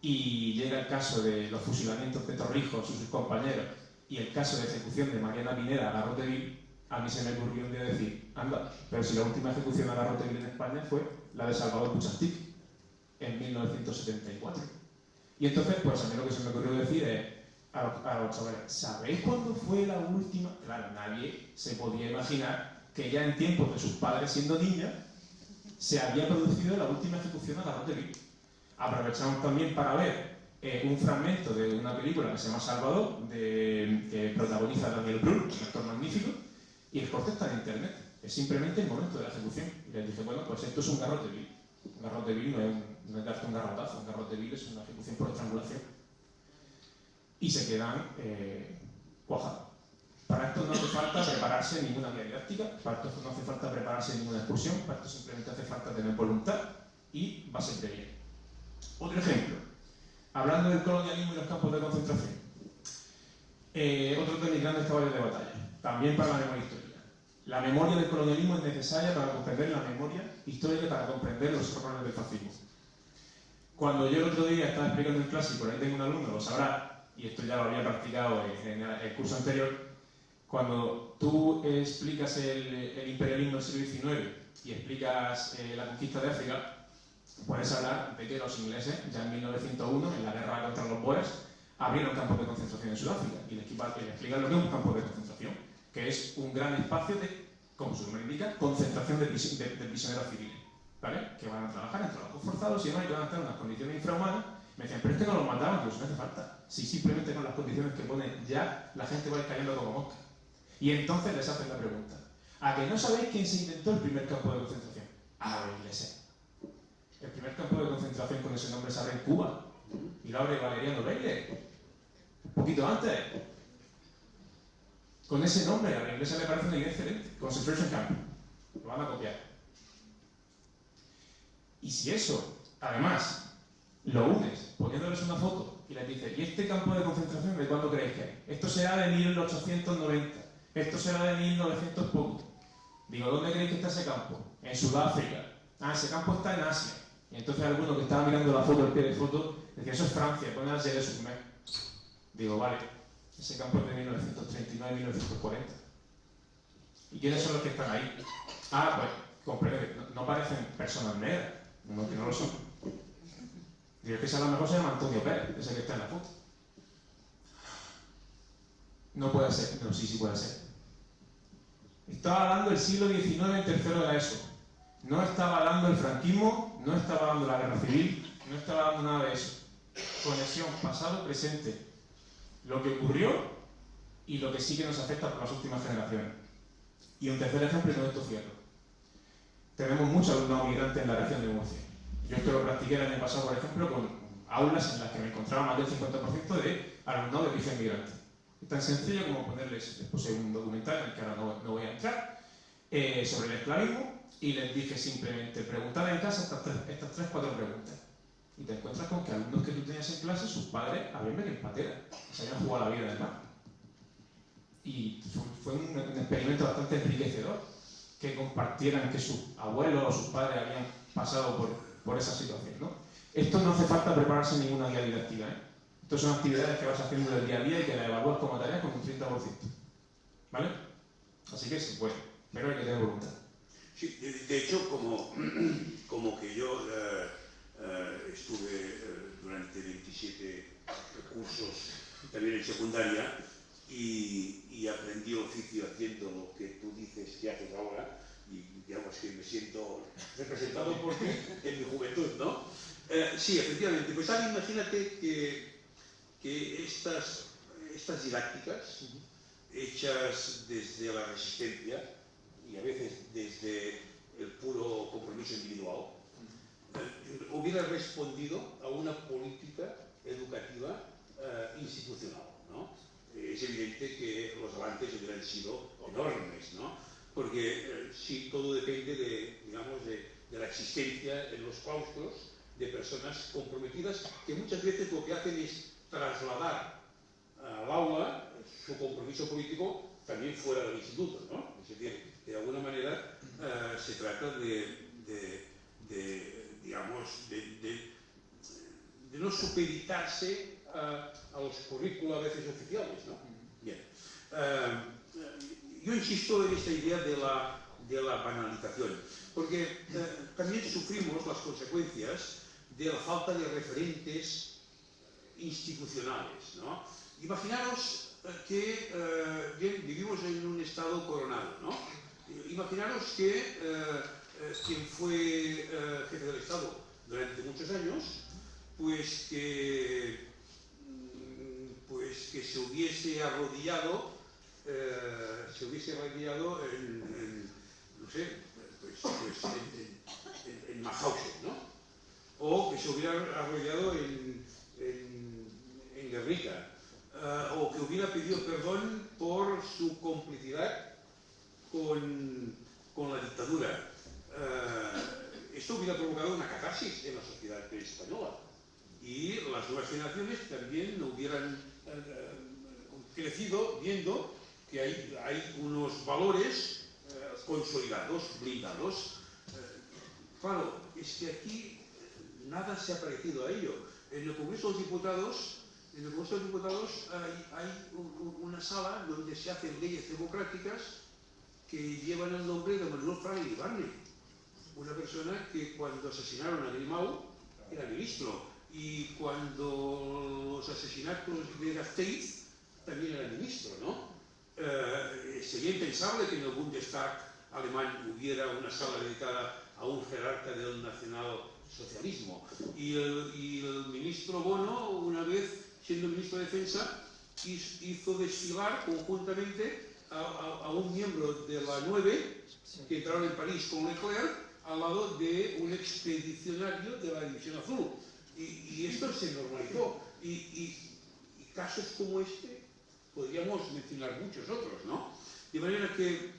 y llega el caso de los fusilamientos de Torrijos y sus compañeros y el caso de ejecución de Mariana Pineda a Garroteville, a mí se me ocurrió un día decir, anda, pero si la última ejecución a Garroteville en España fue la de Salvador Puchastic en 1974. Y entonces, pues a mí lo que se me ocurrió decir es a los chavales, ¿sabéis cuándo fue la última? Claro, nadie se podía imaginar que ya en tiempos de sus padres siendo niñas se había producido la última ejecución a Garroteville. Aprovechamos también para ver un fragmento de una película que se llama Salvador, que protagoniza Daniel Brühl, un actor magnífico, y el corte está en internet. Es simplemente el momento de la ejecución. Y les dije, bueno, pues esto es un Garroteville. Un Garroteville no es darte un garrotazo, un Garroteville es una ejecución por estrangulación. Y se quedan cuajados. Para esto no hace falta prepararse ninguna guía didáctica, para esto no hace falta prepararse ninguna excursión, para esto simplemente hace falta tener voluntad y va siempre bien. Otro ejemplo, hablando del colonialismo y los campos de concentración. Otro de mis grandes caballos de batalla, también para la memoria histórica. La memoria del colonialismo es necesaria para comprender la memoria histórica y para comprender los horrores del fascismo. Cuando yo el otro día estaba explicando en clase, y por ahí tengo un alumno, lo sabrá, y esto ya lo había practicado en el curso anterior, cuando tú explicas el imperialismo del siglo XIX y explicas la conquista de África, puedes hablar de que los ingleses, ya en 1901, en la guerra contra los boers, abrieron campos de concentración en Sudáfrica y les explican lo que es un campo de concentración, que es un gran espacio de, como su nombre indica, concentración de prisioneros civiles, ¿vale? Que van a trabajar en trabajos forzados y demás y van a estar en unas condiciones infrahumanas. Me decían, pero es que no los mataban, pues no hace falta. Si simplemente con las condiciones que ponen ya, la gente va a ir cayendo como mosca. Y entonces les hacen la pregunta, ¿a que no sabéis quién se inventó el primer campo de concentración? A los ingleses. El primer campo de concentración con ese nombre se abre en Cuba y lo abre Valeriano Bailey, un poquito antes. Con ese nombre a la inglesa le parece una idea excelente, Concentration Camp, lo van a copiar. Y si eso, además, lo unes poniéndoles una foto y les dices, ¿y este campo de concentración de cuándo creéis que es? Esto será de 1890, esto será de 1900 poco. Digo, ¿dónde creéis que está ese campo? En Sudáfrica. Ah, ese campo está en Asia. Y entonces alguno que estaba mirando la foto, el pie de foto, decía, eso es Francia, pone la de Sumer. Digo, vale, ese campo es de 1939-1940. ¿Y quiénes son los que están ahí? Ah, pues, comprende, no parecen personas negras, que no lo son. Digo, que ese a lo mejor se llama Antonio Pérez, ese que está en la foto. No puede ser, pero sí puede ser. Estaba hablando del siglo XIX en tercero de la ESO. No estaba hablando del franquismo, no estaba hablando de la guerra civil, no estaba hablando nada de eso. Conexión pasado-presente. Lo que ocurrió y lo que sí que nos afecta por las últimas generaciones. Y un tercer ejemplo, y con esto cierro. Tenemos muchos alumnos migrantes en la región de Murcia. Yo esto lo practiqué el año pasado, por ejemplo, con aulas en las que me encontraba más del 50% de alumnado de origen migrante. Es tan sencillo como ponerles después un documental en el que ahora no voy a entrar, sobre el esclavismo, y les dije simplemente, preguntad en casa estas 3-4 preguntas. Y te encuentras con que alumnos que tú tenías en clase, sus padres habían venido en patera, se habían jugado la vida en el mar. Y fue un experimento bastante enriquecedor, que compartieran que sus abuelos o sus padres habían pasado por esa situación, ¿no? Esto no hace falta prepararse en ninguna guía didáctica, ¿eh? Estas son actividades que vas haciendo del día a día y que las evalúas como tarea con un 30%. ¿Vale? Así que se puede, pero hay que tener voluntad. Sí, de hecho, como que yo estuve durante 27 cursos también en secundaria y aprendí oficio haciendo lo que tú dices que haces ahora y digamos que me siento representado por ti en mi juventud, ¿no? Sí, efectivamente. Pues ahora imagínate que estas didácticas hechas desde la resistencia y a veces desde el puro compromiso individual hubiera respondido a una política educativa institucional, ¿no? Es evidente que los avances hubieran sido enormes, ¿no? Porque sí, todo depende de, digamos, de la existencia en los claustros de personas comprometidas que muchas veces lo que hacen es trasladar al aula su compromiso político también fuera del instituto, ¿no? Es decir, que de alguna manera se trata digamos, de no supeditarse a los currículos a veces oficiales, ¿no? Bien. Yo insisto en esta idea de la banalización, porque también sufrimos las consecuencias de la falta de referentes institucionales, ¿no? Imaginaros que bien, vivimos en un estado coronado, ¿no? Imaginaros que quien fue jefe del Estado durante muchos años, pues que se hubiese arrodillado no sé, en Mauthausen, ¿no? O que se hubiera arrodillado en Guernica, o que hubiera pedido perdón por su complicidad con la dictadura. Esto hubiera provocado una catarsis en la sociedad española y las nuevas generaciones también hubieran crecido viendo que hay unos valores consolidados, blindados. Claro, es que aquí nada se ha parecido a ello. En el Congreso de los Diputados, hay una sala donde se hacen leyes democráticas que llevan el nombre de Manuel Fraile Ibarne, una persona que cuando asesinaron a Grimau era ministro, y cuando los asesinatos de Gasteiz también era ministro, ¿no? Sería impensable que en el Bundestag alemán hubiera una sala dedicada a un jerarca del nacionalsocialismo. Y el ministro Bono, una vez siendo ministro de Defensa, hizo desfilar conjuntamente a un miembro de la 9 que entraron en París con Leclerc al lado de un expedicionario de la División Azul. Y esto se normalizó. Y casos como este podríamos mencionar muchos otros, ¿no? De manera que,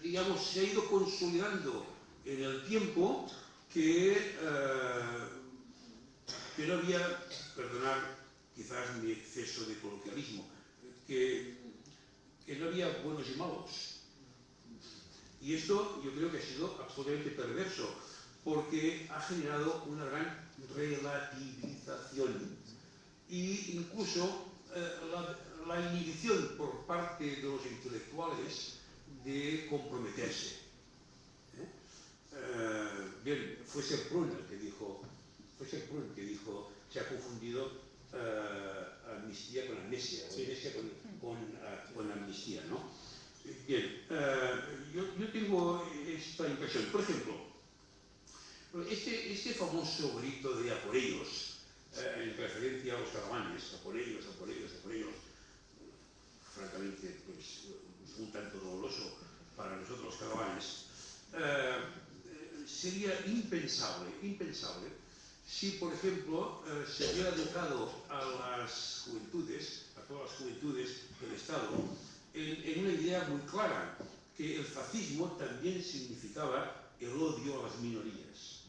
digamos, se ha ido consolidando en el tiempo que no había, perdonad quizás mi exceso de coloquialismo, que no había buenos y malos. Y esto yo creo que ha sido absolutamente perverso, porque ha generado una gran relativización e incluso la inhibición por parte de los intelectuales de comprometerse. Bien, fue Serprun el que dijo, se ha confundido amnistía con amnesia, o amnesia con amnistía, ¿no? Bien, yo tengo esta impresión. Por ejemplo, este famoso grito de a por ellos, en referencia a los catalanes, a por ellos, francamente, pues, es un tanto doloroso para nosotros los catalanes. Sería impensable si, por ejemplo, se hubiera educado a las juventudes, a todas las juventudes del Estado, en una idea muy clara, que el fascismo también significaba el odio a las minorías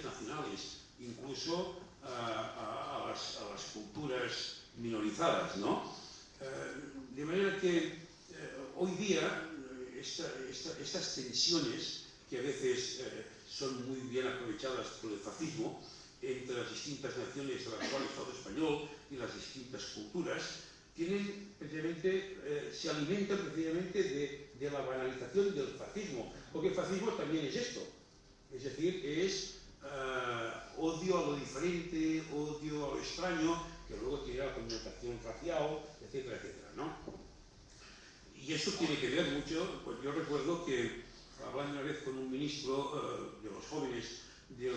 nacionales, incluso a las culturas minorizadas, ¿no? De manera que hoy día estas tensiones, que a veces son muy bien aprovechadas por el fascismo, entre las distintas naciones del actual Estado español y las distintas culturas, se alimentan precisamente de la banalización del fascismo, porque el fascismo también es esto, es decir, es odio a lo diferente, odio a lo extraño, que luego tiene la connotación racial, etcétera, etcétera, ¿no? Y eso tiene que ver mucho, pues yo recuerdo que, hablando una vez con un ministro de los jóvenes del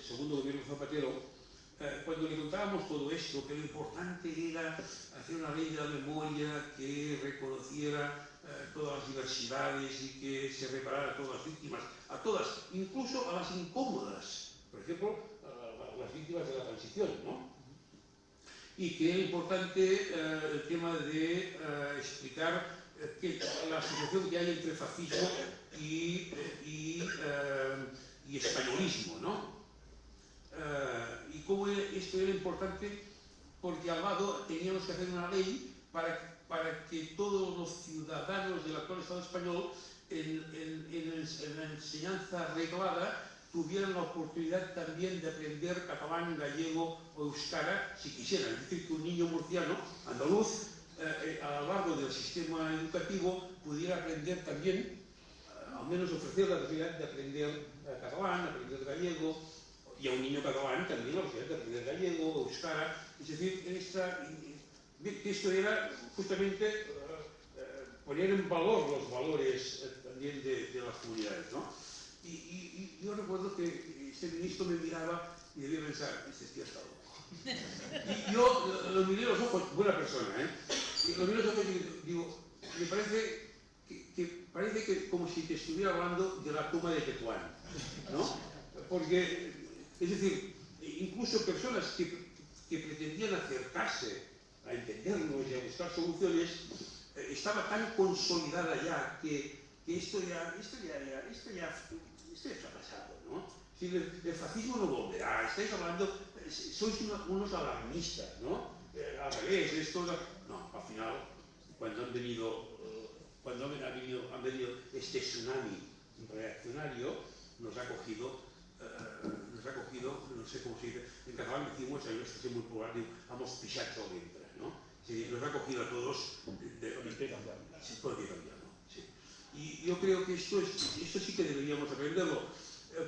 segundo gobierno de Zapatero, cuando le contábamos todo esto, que lo importante era hacer una ley de la memoria que reconociera todas las diversidades y que se reparara a todas las víctimas, a todas, incluso a las incómodas, por ejemplo, a las víctimas de la transición, ¿no? Y que era importante el tema de explicar que la asociación que hay entre fascismo y españolismo, ¿no? Y cómo esto era importante porque al lado teníamos que hacer una ley para que todos los ciudadanos del actual Estado español en la enseñanza reglada tuvieran la oportunidad también de aprender catalán, gallego o euskara si quisieran. Es decir, que un niño murciano, andaluz, a lo largo del sistema educativo pudiera aprender también, al menos ofrecer la posibilidad de aprender catalán, aprender gallego, y a un niño catalán también la posibilidad de aprender gallego, euskara. Es decir, que esto era justamente poner en valor los valores también de las comunidades, ¿no? Y yo recuerdo que este ministro me miraba y debía pensar, este tío está loco. Y yo lo miré a los ojos, buena persona, ¿eh? Y lo miré a los ojos y digo, me parece que como si te estuviera hablando de la toma de Tetuán, ¿no? Porque, es decir, incluso personas que pretendían acercarse a entendernos y a buscar soluciones, estaba tan consolidada ya que esto ya ha pasado, ¿no? Si el fascismo no volverá, estáis hablando, sois unos alarmistas, ¿no? Al revés, esto no, al final, cuando han venido este tsunami reaccionario, nos ha cogido, no sé cómo se dice, en catalán decimos, hay una expresión muy popular, hemos pisado dentro, ¿no? Sí, nos ha cogido a todos todo que cambiar, ¿no? Sí. Y yo creo que esto sí que deberíamos aprenderlo,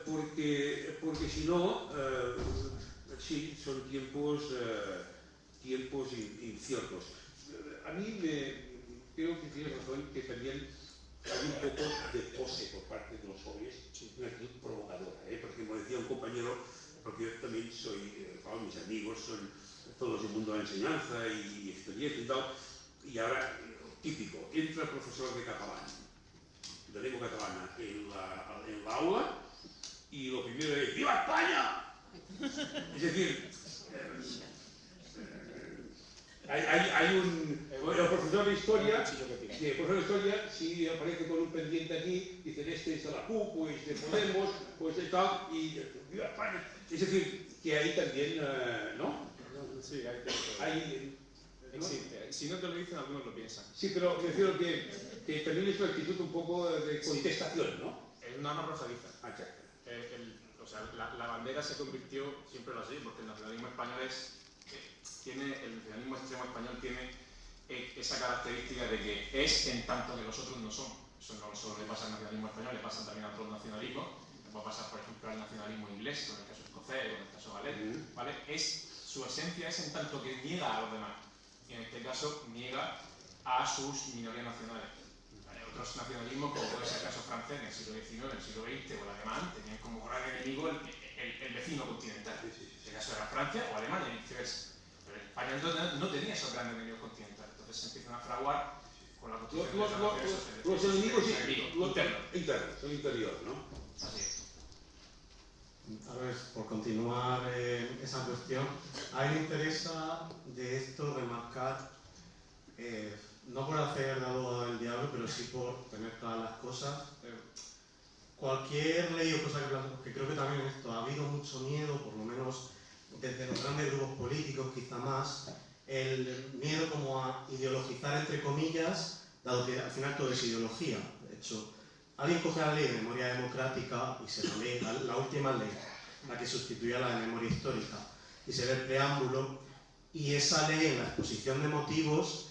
porque si no, sí, son tiempos inciertos. A mí creo que tienes razón que también hay un poco de pose por parte de los jóvenes, una actitud provocadora, porque como decía un compañero, porque yo también soy, mis amigos son todos del mundo de la enseñanza y experiencia y tal, y ahora, típico, entra el profesor de catalán, de lengua catalana, en la aula, y lo primero es ¡Viva España! Es decir, el profesor de historia, si aparece con un pendiente aquí, dicen este es de la CUP, o es de Podemos, pues de tal, y ¡Viva España! Es decir, que ahí también, ¿no? Sí, ¿no? Si no te lo dicen, algunos lo piensan. Sí, pero me refiero que también es una actitud un poco de contestación, ¿no? Es una arma arrojadiza. Exacto. O sea, la bandera se convirtió, siempre lo así, porque el nacionalismo español el nacionalismo extremo español tiene esa característica de que es en tanto que los otros no son. Eso no solo le pasa al nacionalismo español, le pasa también a otros nacionalismos. Le puede pasar, por ejemplo, al nacionalismo inglés, con el caso escocés, con el caso galés, ¿vale? Su esencia es en tanto que niega a los demás. Y en este caso niega a sus minorías nacionales. Otros nacionalismos, como puede ser el caso francés en el siglo XIX, en el siglo XX o el alemán, tenían como gran enemigo el vecino continental. En este caso era Francia o Alemania y viceversa. Pero España entonces no tenía esos grandes enemigos continentales. Entonces se empiezan a fraguar con la construcción de los enemigos internos. Son interiores, ¿no? Así es. A ver, por continuar esa cuestión, a mí me interesa de esto remarcar, no por hacer la abogado del diablo, pero sí por tener claras las cosas. Cualquier ley o cosa que creo que también en esto ha habido mucho miedo, por lo menos desde los grandes grupos políticos, quizá más, el miedo como a ideologizar entre comillas, dado que al final todo es ideología. De hecho, alguien coge la ley de memoria democrática y se la lee, la última ley, la que sustituía la de memoria histórica, y se ve el preámbulo, y esa ley en la exposición de motivos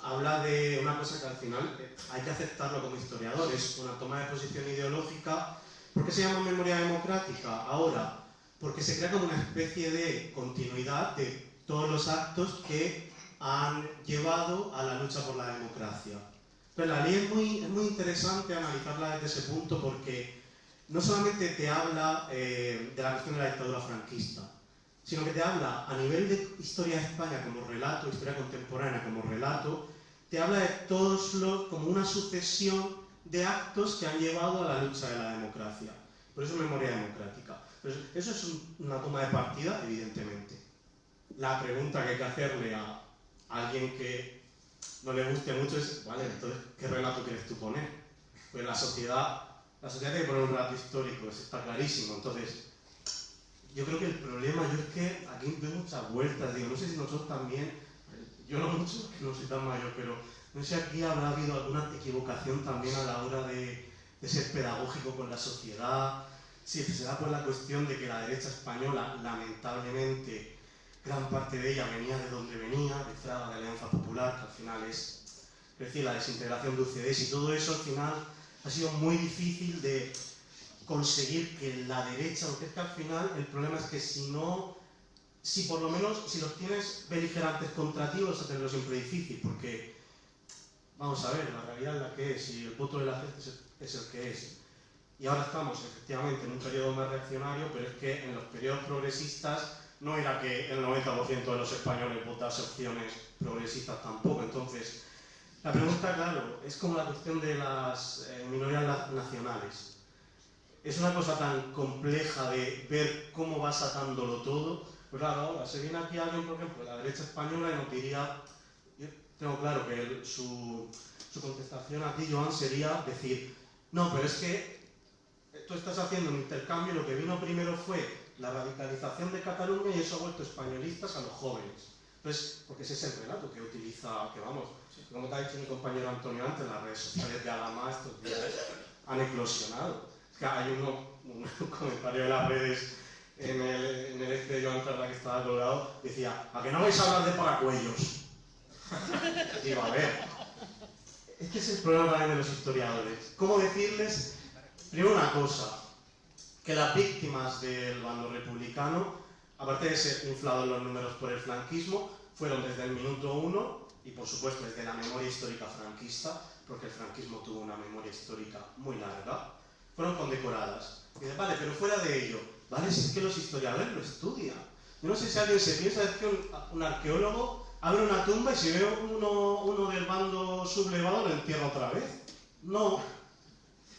habla de una cosa que al final hay que aceptarlo como historiador, es una toma de posición ideológica. ¿Por qué se llama memoria democrática ahora? Porque se crea como una especie de continuidad de todos los actos que han llevado a la lucha por la democracia. Pero la ley es muy interesante analizarla desde ese punto porque no solamente te habla de la cuestión de la dictadura franquista, sino que te habla a nivel de historia de España como relato, historia contemporánea como relato, te habla de todos los, como una sucesión de actos que han llevado a la lucha de la democracia. Por eso memoria democrática. Pero eso es una toma de partida, evidentemente. La pregunta que hay que hacerle a alguien que no le guste mucho es, vale, entonces, ¿qué relato quieres tú poner? Pues la sociedad tiene que poner un relato histórico, eso está clarísimo. Entonces, yo creo que el problema, yo es que aquí veo muchas vueltas, digo, no sé si nosotros también, yo no mucho, que no soy tan mayor, pero no sé si aquí habrá habido alguna equivocación también a la hora de ser pedagógico con la sociedad, si se da por la cuestión de que la derecha española, lamentablemente, gran parte de ella venía de donde venía, de Fraga, de Alianza Popular, que al final es decir, la desintegración de UCDs y todo eso al final ha sido muy difícil de conseguir que la derecha, aunque es que al final el problema es que si por lo menos, si los tienes beligerantes contra ti, vas a tenerlo siempre difícil, porque, vamos a ver, la realidad es la que es, y el voto de la gente es el que es. Y ahora estamos, efectivamente, en un periodo más reaccionario, pero es que en los periodos progresistas no era que el 90% de los españoles votase opciones progresistas tampoco. Entonces, la pregunta, claro, es como la cuestión de las minorías nacionales. Es una cosa tan compleja de ver cómo va satándolo todo. Pues claro, ahora se viene aquí alguien, por ejemplo, de la derecha española y nos diría, yo tengo claro que su contestación a ti, Joan, sería decir, no, pero es que tú estás haciendo un intercambio, lo que vino primero fue la radicalización de Cataluña y eso ha vuelto españolistas a los jóvenes. Entonces, porque ese es el relato que utiliza, que vamos, como te ha dicho mi compañero Antonio antes, las redes sociales de Alama estos días han eclosionado. Es que hay un comentario de las redes en el de Joan Tardá que estaba colgado, decía, ¿a que no vais a hablar de paracuellos? Digo, a ver, este es el problema también de los historiadores. ¿Cómo decirles? Primero una cosa, que las víctimas del bando republicano, aparte de ser inflados los números por el franquismo, fueron desde el minuto 1 y por supuesto desde la memoria histórica franquista, porque el franquismo tuvo una memoria histórica muy larga, fueron condecoradas. Y dice, vale, pero fuera de ello, vale, si es que los historiadores lo estudian. Yo no sé si alguien se piensa es que un arqueólogo abre una tumba y si ve uno del bando sublevado lo entierra otra vez. No.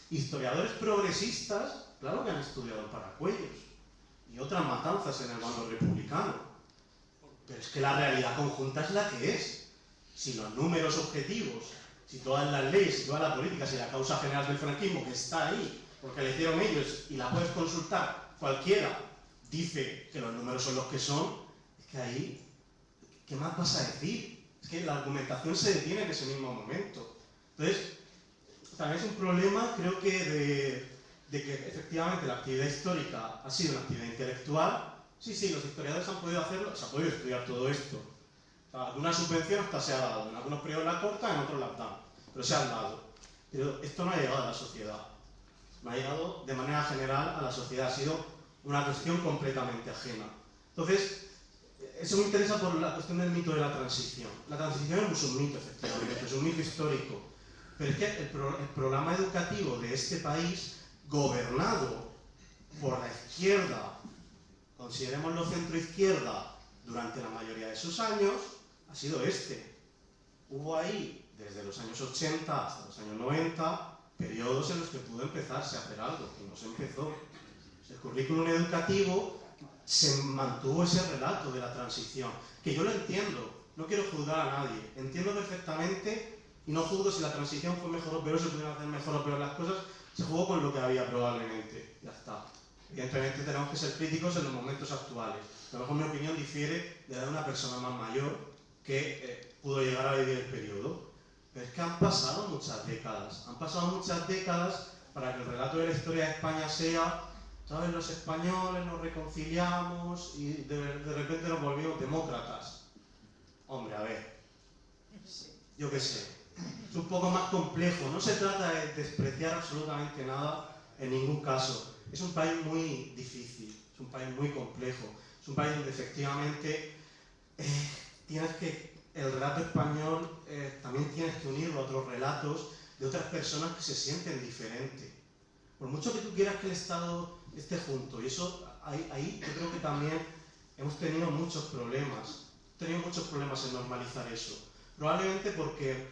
Historiadores progresistas, claro que han estudiado paracuellos y otras matanzas en el bando republicano. Pero es que la realidad conjunta es la que es. Si los números objetivos, si todas las leyes, si toda la política, si la causa general del franquismo, que está ahí, porque la hicieron ellos y la puedes consultar, cualquiera dice que los números son los que son, es que ahí, ¿qué más vas a decir? Es que la argumentación se detiene en ese mismo momento. Entonces, también es un problema, creo que de que efectivamente la actividad histórica ha sido una actividad intelectual. Sí, los historiadores han podido hacerlo, se ha podido estudiar todo esto. Alguna subvención hasta se ha dado, en algunos periodos la cortan, en otros la dan, pero se han dado. Pero esto no ha llegado a la sociedad, no ha llegado de manera general a la sociedad, ha sido una cuestión completamente ajena. Entonces, eso me interesa por la cuestión del mito de la transición. La transición es un mito, efectivamente, es un mito histórico. Pero es que el programa educativo de este país, gobernado por la izquierda, considerémoslo centro-izquierda, durante la mayoría de sus años, ha sido este. Hubo ahí, desde los años 80 hasta los años 90, periodos en los que pudo empezarse a hacer algo, y no se empezó. El currículum educativo se mantuvo ese relato de la transición, que yo lo entiendo, no quiero juzgar a nadie, entiendo perfectamente. Y no juzgo si la transición fue mejor o peor, se pudieron hacer mejor o peor las cosas, se jugó con lo que había probablemente, ya está. Evidentemente tenemos que ser críticos en los momentos actuales. A lo mejor mi opinión difiere de la de una persona más mayor que pudo llegar a vivir el periodo. Pero es que han pasado muchas décadas para que el relato de la historia de España sea, ¿sabes? Los españoles nos reconciliamos y de repente nos volvimos demócratas. Hombre, a ver, yo qué sé. Es un poco más complejo, no se trata de despreciar absolutamente nada en ningún caso. Es un país muy difícil, es un país muy complejo, es un país donde efectivamente el relato español también tienes que unirlo a otros relatos de otras personas que se sienten diferentes. Por mucho que tú quieras que el Estado esté junto, y eso ahí yo creo que también hemos tenido muchos problemas en normalizar eso. Probablemente porque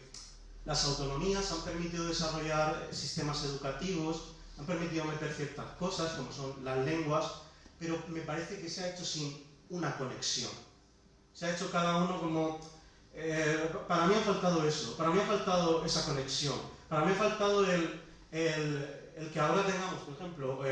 las autonomías han permitido desarrollar sistemas educativos, han permitido meter ciertas cosas, como son las lenguas, pero me parece que se ha hecho sin una conexión. Se ha hecho cada uno como... para mí ha faltado eso, para mí ha faltado esa conexión, para mí ha faltado el que ahora tengamos, por ejemplo,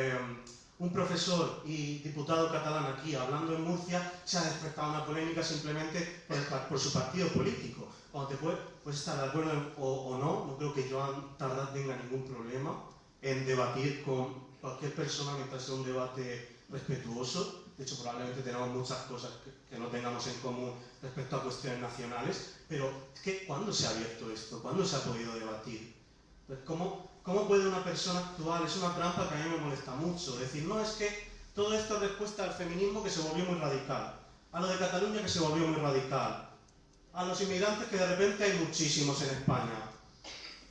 un profesor y diputado catalán aquí hablando en Murcia, se ha despertado una polémica simplemente por su partido político. Cuando te puedes estar de acuerdo o no creo que Joan Tardá tenga ningún problema en debatir con cualquier persona mientras sea un debate respetuoso. De hecho, probablemente tenemos muchas cosas que no tengamos en común respecto a cuestiones nacionales, pero ¿cuándo se ha abierto esto? ¿Cuándo se ha podido debatir? Pues ¿cómo puede una persona actual? Es una trampa que a mí me molesta mucho. Decir, no, es que todo esto es respuesta al feminismo que se volvió muy radical, a lo de Cataluña que se volvió muy radical, a los inmigrantes que de repente hay muchísimos en España.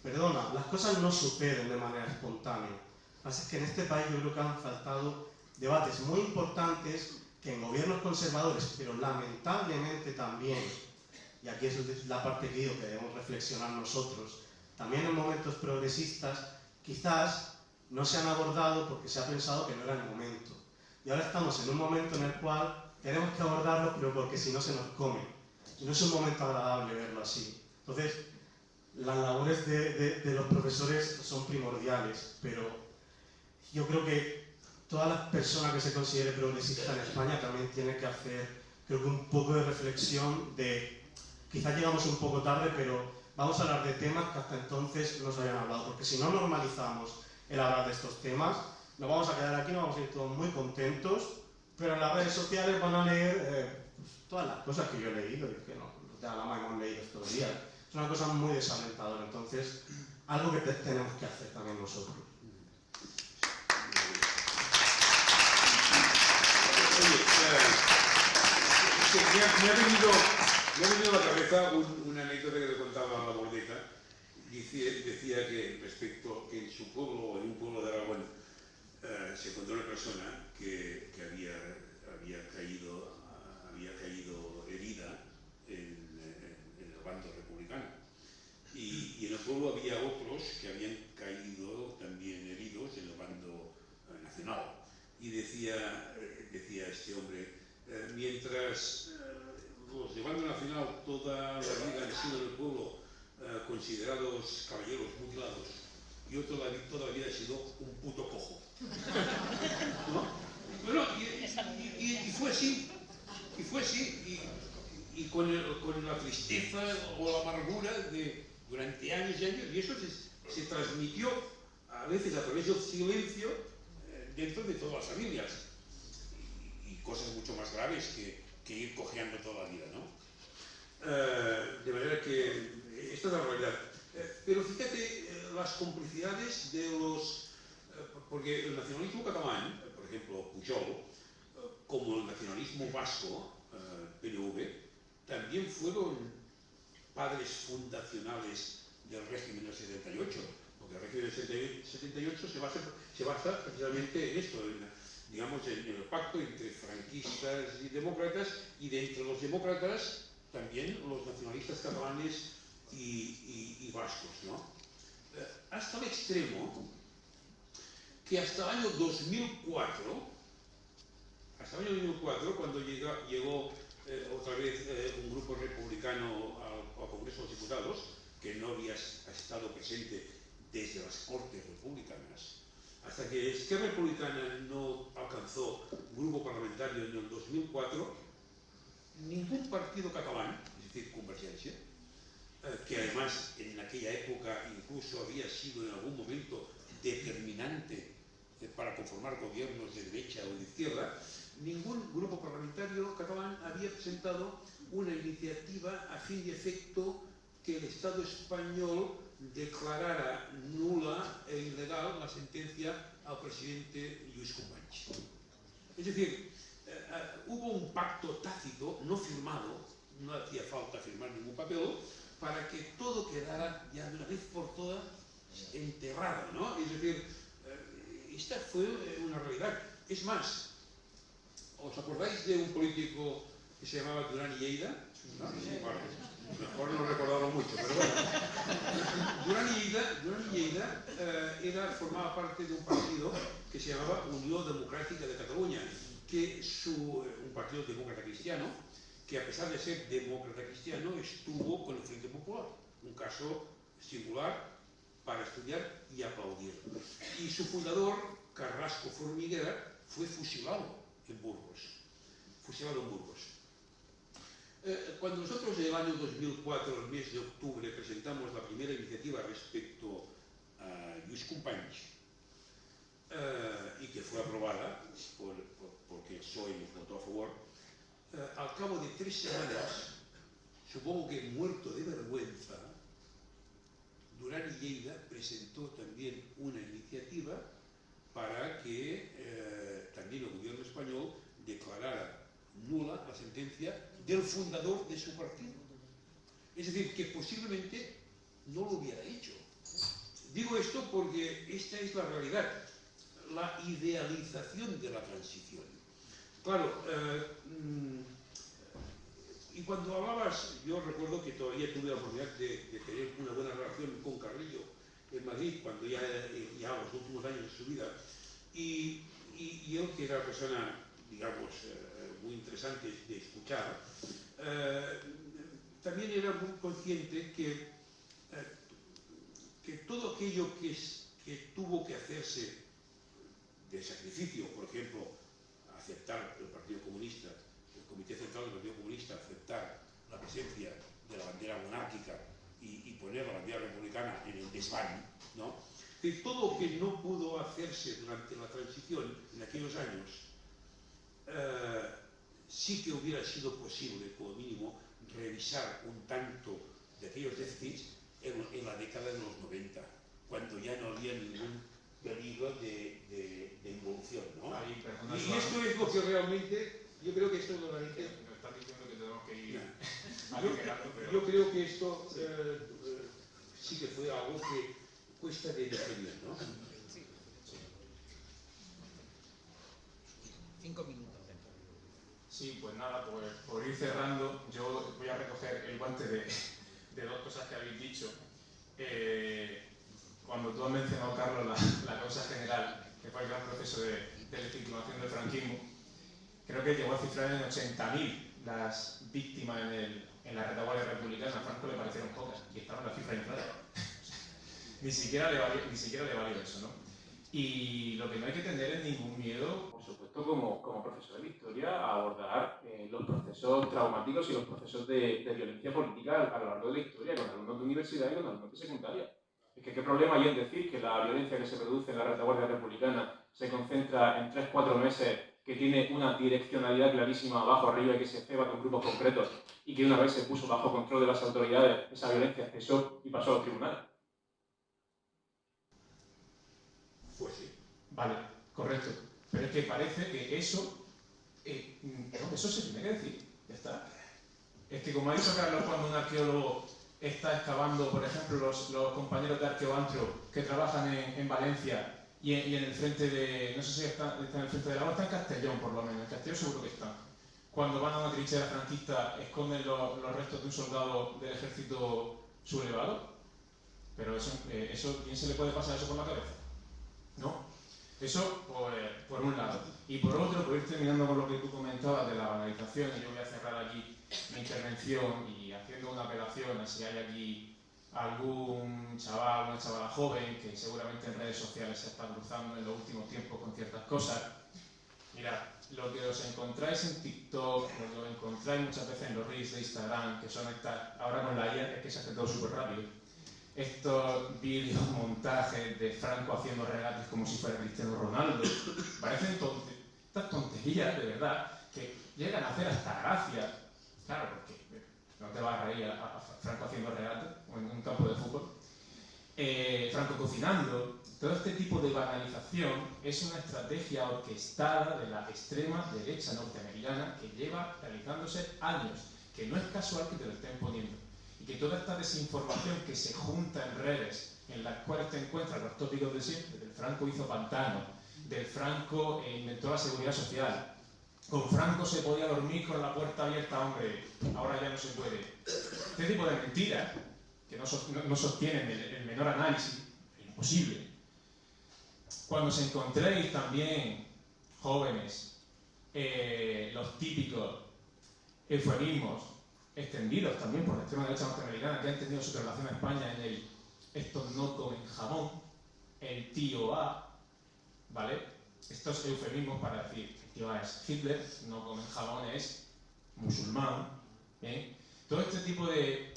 Perdona, las cosas no suceden de manera espontánea. Lo que pasa es que en este país yo creo que han faltado debates muy importantes que en gobiernos conservadores, pero lamentablemente también, y aquí es la parte que digo que debemos reflexionar nosotros, también en momentos progresistas, quizás no se han abordado porque se ha pensado que no era el momento. Y ahora estamos en un momento en el cual tenemos que abordarlo, pero porque si no se nos come. Y no es un momento agradable verlo así. Entonces, las labores de los profesores son primordiales, pero yo creo que toda la persona que se considere progresista en España también tiene que hacer, creo que un poco de reflexión de, quizás llegamos un poco tarde, pero vamos a hablar de temas que hasta entonces no se habían hablado, porque si no normalizamos el hablar de estos temas, nos vamos a quedar aquí, nos vamos a ir todos muy contentos, pero en las redes sociales van a leer todas las cosas que yo he leído, y que no de la mano hemos leído estos días. Es una cosa muy desalentadora, entonces, algo que tenemos que hacer también nosotros. Me ha venido a la cabeza una anécdota que le contaba a la Bordeta. Decía que respecto que en su pueblo, en un pueblo de Aragón, se encontró una persona que había caído herida en el bando republicano. Y en el pueblo había otros que habían caído también heridos en el bando nacional. Y decía este hombre, mientras los de bando nacional toda la vida han sido en el pueblo considerados caballeros mutilados, yo toda la vida he sido un puto cojo. ¿No? Bueno, y fue así, y con la tristeza o la amargura de durante años y años, y eso se transmitió a veces a través del silencio dentro de todas las familias, y cosas mucho más graves que ir cojeando toda la vida, ¿no? De manera que esta es la realidad. Pero fíjate las complicidades de los... porque el nacionalismo catalán, por ejemplo, Pujol, como el nacionalismo vasco, PNV, también fueron padres fundacionales del régimen del 78, porque el régimen del 78 se basa precisamente en esto, digamos, en el pacto entre franquistas y demócratas, y de entre los demócratas también los nacionalistas catalanes y vascos, ¿no? Hasta el extremo que hasta el año 2004, cuando llegó otra vez un grupo republicano al Congreso de los Diputados, que no había estado presente desde las Cortes Republicanas, hasta que Esquerra Republicana no alcanzó un grupo parlamentario en el 2004, ningún partido catalán, es decir, Convergencia, que además en aquella época incluso había sido en algún momento determinante para conformar gobiernos de derecha o de izquierda, ningún grupo parlamentario catalán había presentado una iniciativa a fin y efecto que el Estado español declarara nula e ilegal la sentencia al presidente Lluís Companys. Es decir, hubo un pacto tácito, no firmado, no hacía falta firmar ningún papel, para que todo quedara ya de una vez por todas enterrado, ¿no? Es decir, esta fue una realidad. Es más, ¿os acordáis de un político que se llamaba Durán y Lleida, ¿no? Sí, vale. Mejor no recordarlo mucho, pero bueno. Durán y Lleida formaba parte de un partido que se llamaba Unión Democrática de Cataluña, que es un partido demócrata cristiano, que a pesar de ser demócrata cristiano estuvo con el Frente Popular, un caso singular para estudiar y aplaudir. Y su fundador, Carrasco Formiguera, fue fusilado en Burgos. Cuando nosotros en el año 2004, el mes de octubre, presentamos la primera iniciativa respecto a Lluís Companys, y que fue aprobada porque el PSOE nos votó a favor, al cabo de 3 semanas, supongo que muerto de vergüenza, Durán y Lleida presentó también una iniciativa para que también el gobierno español declarara nula la sentencia del fundador de su partido. Es decir, que posiblemente no lo hubiera hecho. Digo esto porque esta es la realidad, la idealización de la transición. Claro, y cuando hablabas, yo recuerdo que todavía tuve la oportunidad de tener una buena relación con Carrillo en Madrid, cuando ya los últimos años de su vida, y él, que era una persona, digamos, muy interesante de escuchar, también era muy consciente que todo aquello que tuvo que hacerse de sacrificio, por ejemplo, aceptar el Partido Comunista, el Comité Central del Partido Comunista, aceptar la presencia de la bandera monárquica y poner la bandera republicana en el desván, ¿no? De todo lo que no pudo hacerse durante la transición en aquellos años, sí que hubiera sido posible, como mínimo, revisar un tanto de aquellos déficits en la década de los 90, cuando ya no había ningún peligro de involución, ¿no? Ahí, y esto es lo que realmente, yo creo que esto es lo que realmente... Me estás diciendo que tenemos que ir pero... Yo creo que esto sí que fue algo que cuesta de digerir, ¿no? Sí. 5 minutos. Sí, pues nada, pues por ir cerrando, yo voy a recoger el guante de 2 cosas que habéis dicho. Cuando tú has mencionado, Carlos, la causa general, que fue el gran proceso de legitimación del franquismo, creo que llegó a cifrar en 80.000 las víctimas en la retaguardia republicana. A Franco le parecieron pocas y estaba en la cifra inflada. ni siquiera le valió eso, ¿no? Y lo que no hay que tener es ningún miedo, por supuesto, como profesor de historia, a abordar los procesos traumáticos y los procesos de violencia política a lo largo de la historia, con alumnos de universidad y con alumnos de secundaria. Es que qué problema hay en decir que la violencia que se produce en la retaguardia republicana se concentra en 3-4 meses, que tiene una direccionalidad clarísima abajo arriba y que se ceba con grupos concretos, y que una vez se puso bajo control de las autoridades, esa violencia cesó y pasó a los tribunales. Pues sí. Vale, correcto. Pero es que parece que eso se tiene que decir. Ya está. Es que como ha dicho Carlos, cuando un arqueólogo está excavando, por ejemplo, los compañeros de Arqueoantro que trabajan en Valencia y en el frente de... no sé si está en el frente de la está en Castellón, por lo menos. En Castellón seguro que está. Cuando van a una trinchera franquista, esconden los restos de un soldado del ejército sublevado. Pero eso, ¿quién se le puede pasar eso por la cabeza? ¿No? Eso por un lado. Y por otro, por ir terminando con lo que tú comentabas de la banalización, y yo voy a cerrar aquí mi intervención y haciendo una apelación a si hay aquí algún chaval, una chavala joven que seguramente en redes sociales se está cruzando en los últimos tiempos con ciertas cosas. Mirad, lo que os encontráis en TikTok, lo que encontráis muchas veces en los reels de Instagram, que son estas, ahora con la IA es que se hace todo súper rápido. Estos vídeos, montajes de Franco haciendo regates como si fuera Cristiano Ronaldo, parecen estas tonterías, de verdad, que llegan a hacer hasta gracia. Claro, porque no te vas a reír a Franco haciendo regates en un campo de fútbol. Franco cocinando. Todo este tipo de banalización es una estrategia orquestada de la extrema derecha norteamericana que lleva realizándose años, que no es casual que te lo estén poniendo. Y que toda esta desinformación que se junta en redes, en las cuales te encuentras los tópicos de siempre, del Franco hizo pantano, del Franco inventó la seguridad social, Con Franco se podía dormir con la puerta abierta, hombre, ahora ya no se puede. Este tipo de mentiras, que no sostienen el menor análisis, es imposible. Cuando os encontréis también, jóvenes, los típicos eufemismos extendidos también por la extrema derecha norteamericana, que han tenido su relación a España en el estos no comen jamón, el tío A, ¿vale? Estos eufemismos para decir el tío A es Hitler, no comen jamón es musulmán, ¿bien? Todo este tipo de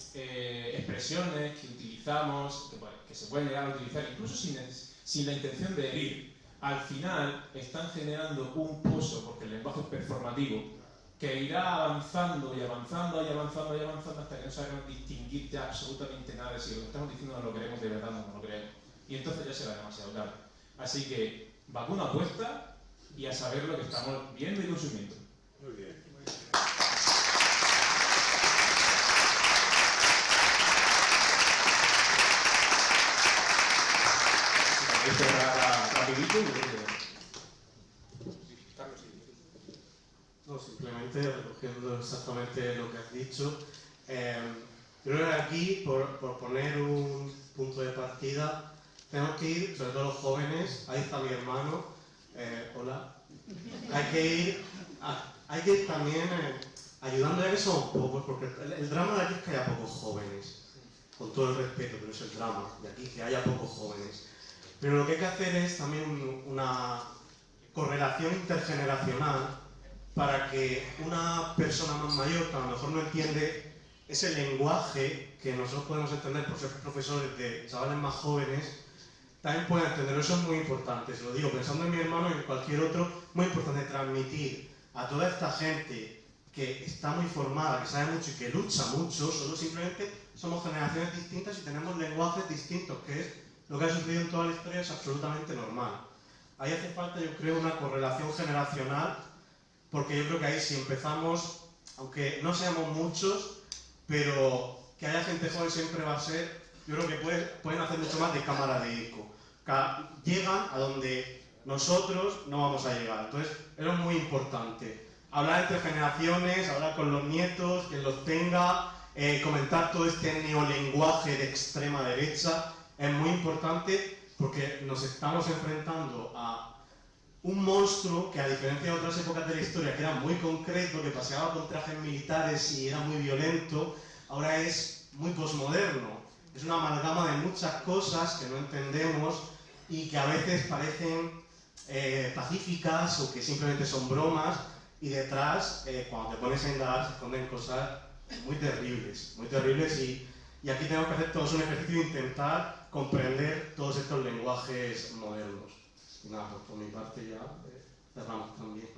expresiones que utilizamos, que se pueden llegar a utilizar incluso sin la intención de herir, al final están generando un pozo, porque el lenguaje es performativo, que irá avanzando y avanzando y avanzando y avanzando hasta que no sabemos distinguir ya absolutamente nada de si lo que estamos diciendo no lo queremos de verdad o no lo creemos. Y entonces ya será demasiado tarde. Así que, vacuna puesta y a saber lo que estamos viendo y consumiendo. Muy bien. Esto era rapidito y No, simplemente recogiendo exactamente lo que has dicho. Yo creo que aquí, por poner un punto de partida, tenemos que ir, sobre todo los jóvenes, ahí está mi hermano, hola, hay que ir también ayudando a que somos pocos, porque el drama de aquí es que haya pocos jóvenes, con todo el respeto, pero es el drama de aquí, que haya pocos jóvenes. Pero lo que hay que hacer es también una correlación intergeneracional para que una persona más mayor, que a lo mejor no entiende ese lenguaje que nosotros podemos entender por ser profesores de chavales más jóvenes, también pueda entenderlo. Eso es muy importante, se lo digo, pensando en mi hermano y en cualquier otro, muy importante transmitir a toda esta gente que está muy formada, que sabe mucho y que lucha mucho, solo simplemente somos generaciones distintas y tenemos lenguajes distintos, que es lo que ha sucedido en toda la historia, es absolutamente normal. Ahí hace falta, yo creo, una correlación generacional, porque yo creo que ahí si empezamos, aunque no seamos muchos, pero que haya gente joven siempre va a ser, yo creo que pueden hacer mucho más de cámara de eco. Llegan a donde nosotros no vamos a llegar. Entonces, eso es muy importante. Hablar entre generaciones, hablar con los nietos, quien los tenga, comentar todo este neolenguaje de extrema derecha, es muy importante porque nos estamos enfrentando a un monstruo que, a diferencia de otras épocas de la historia, que era muy concreto, que paseaba con trajes militares y era muy violento, ahora es muy posmoderno. Es una amalgama de muchas cosas que no entendemos y que a veces parecen pacíficas o que simplemente son bromas, y detrás, cuando te pones a indagar, se esconden cosas muy terribles y aquí tenemos que hacer todos un ejercicio de intentar comprender todos estos lenguajes modernos. Y nada, pues por mi parte ya cerramos también.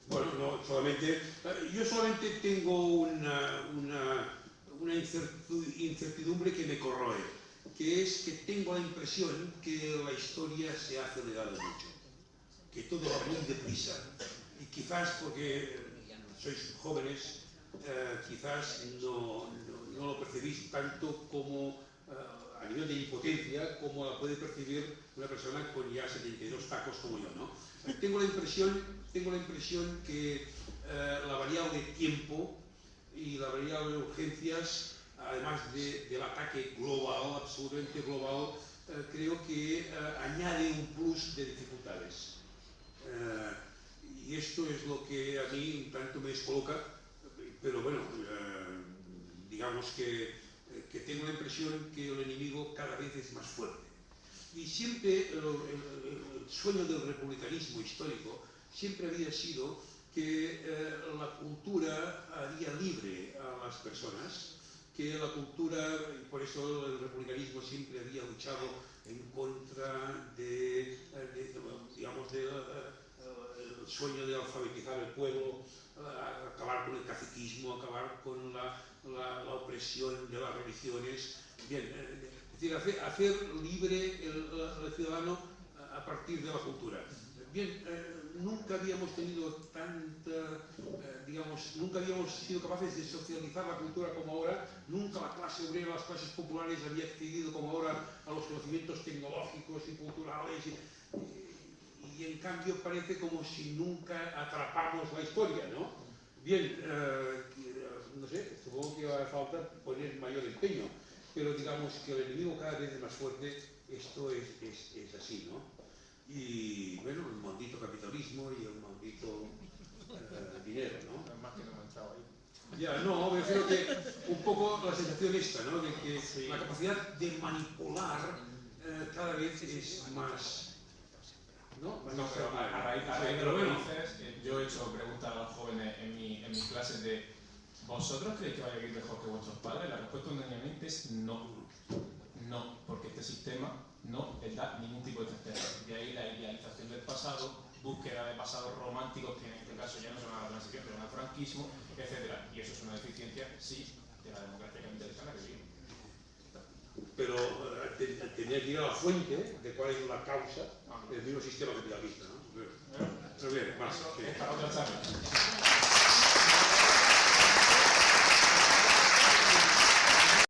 Bueno, no, yo solamente tengo una incertidumbre que me corroe, que es que tengo la impresión que la historia se ha acelerado mucho, que todo va muy deprisa, y quizás porque sois jóvenes, quizás no lo percibís tanto como a nivel de impotencia como la puede percibir una persona con ya 72 tacos como yo, ¿no? Tengo la impresión que la variable de tiempo y la variable de urgencias, además del ataque global, absolutamente global, creo que añade un plus de dificultades. Y esto es lo que a mí un tanto me descoloca, pero bueno, digamos que tengo la impresión que el enemigo cada vez es más fuerte. Y siempre el sueño del republicanismo histórico siempre había sido que la cultura haría libre a las personas, que la cultura, y por eso el republicanismo siempre había luchado en contra del sueño de alfabetizar el pueblo, acabar con el caciquismo, acabar con la opresión de las religiones. Bien, es decir, hacer libre el ciudadano a partir de la cultura. Bien, nunca habíamos tenido nunca habíamos sido capaces de socializar la cultura como ahora, clase obrera, las clases populares había accedido como ahora a los conocimientos tecnológicos y culturales y en cambio parece como si nunca atrapamos la historia, ¿no? Bien, no sé, supongo que va a falta poner mayor empeño, pero digamos que el enemigo cada vez es más fuerte, esto es así, ¿no? Y bueno, el maldito capitalismo y el maldito dinero, ¿no? Más que no me he entrado ahí. Ya, no, me refiero que un poco la sensación esta, ¿no? De que sí, la capacidad de manipular cada vez es más... ¿no? No, pero a raíz de lo que dices, yo he hecho preguntas a los jóvenes en mis clases de ¿vosotros creéis que vais a vivir mejor que vuestros padres? La respuesta unánime es no. No, porque este sistema no les da ningún tipo de certeza. De ahí la idealización del pasado, búsqueda de pasados románticos que en este caso ya no son a la transición, pero al franquismo, etc. Y eso es una deficiencia, sí, de la democracia capitalista en la que vivimos. Pero tenía que ir a la fuente de cuál es la causa del mismo sistema capitalista, ¿no? Pero bien, más. Es para otra charla.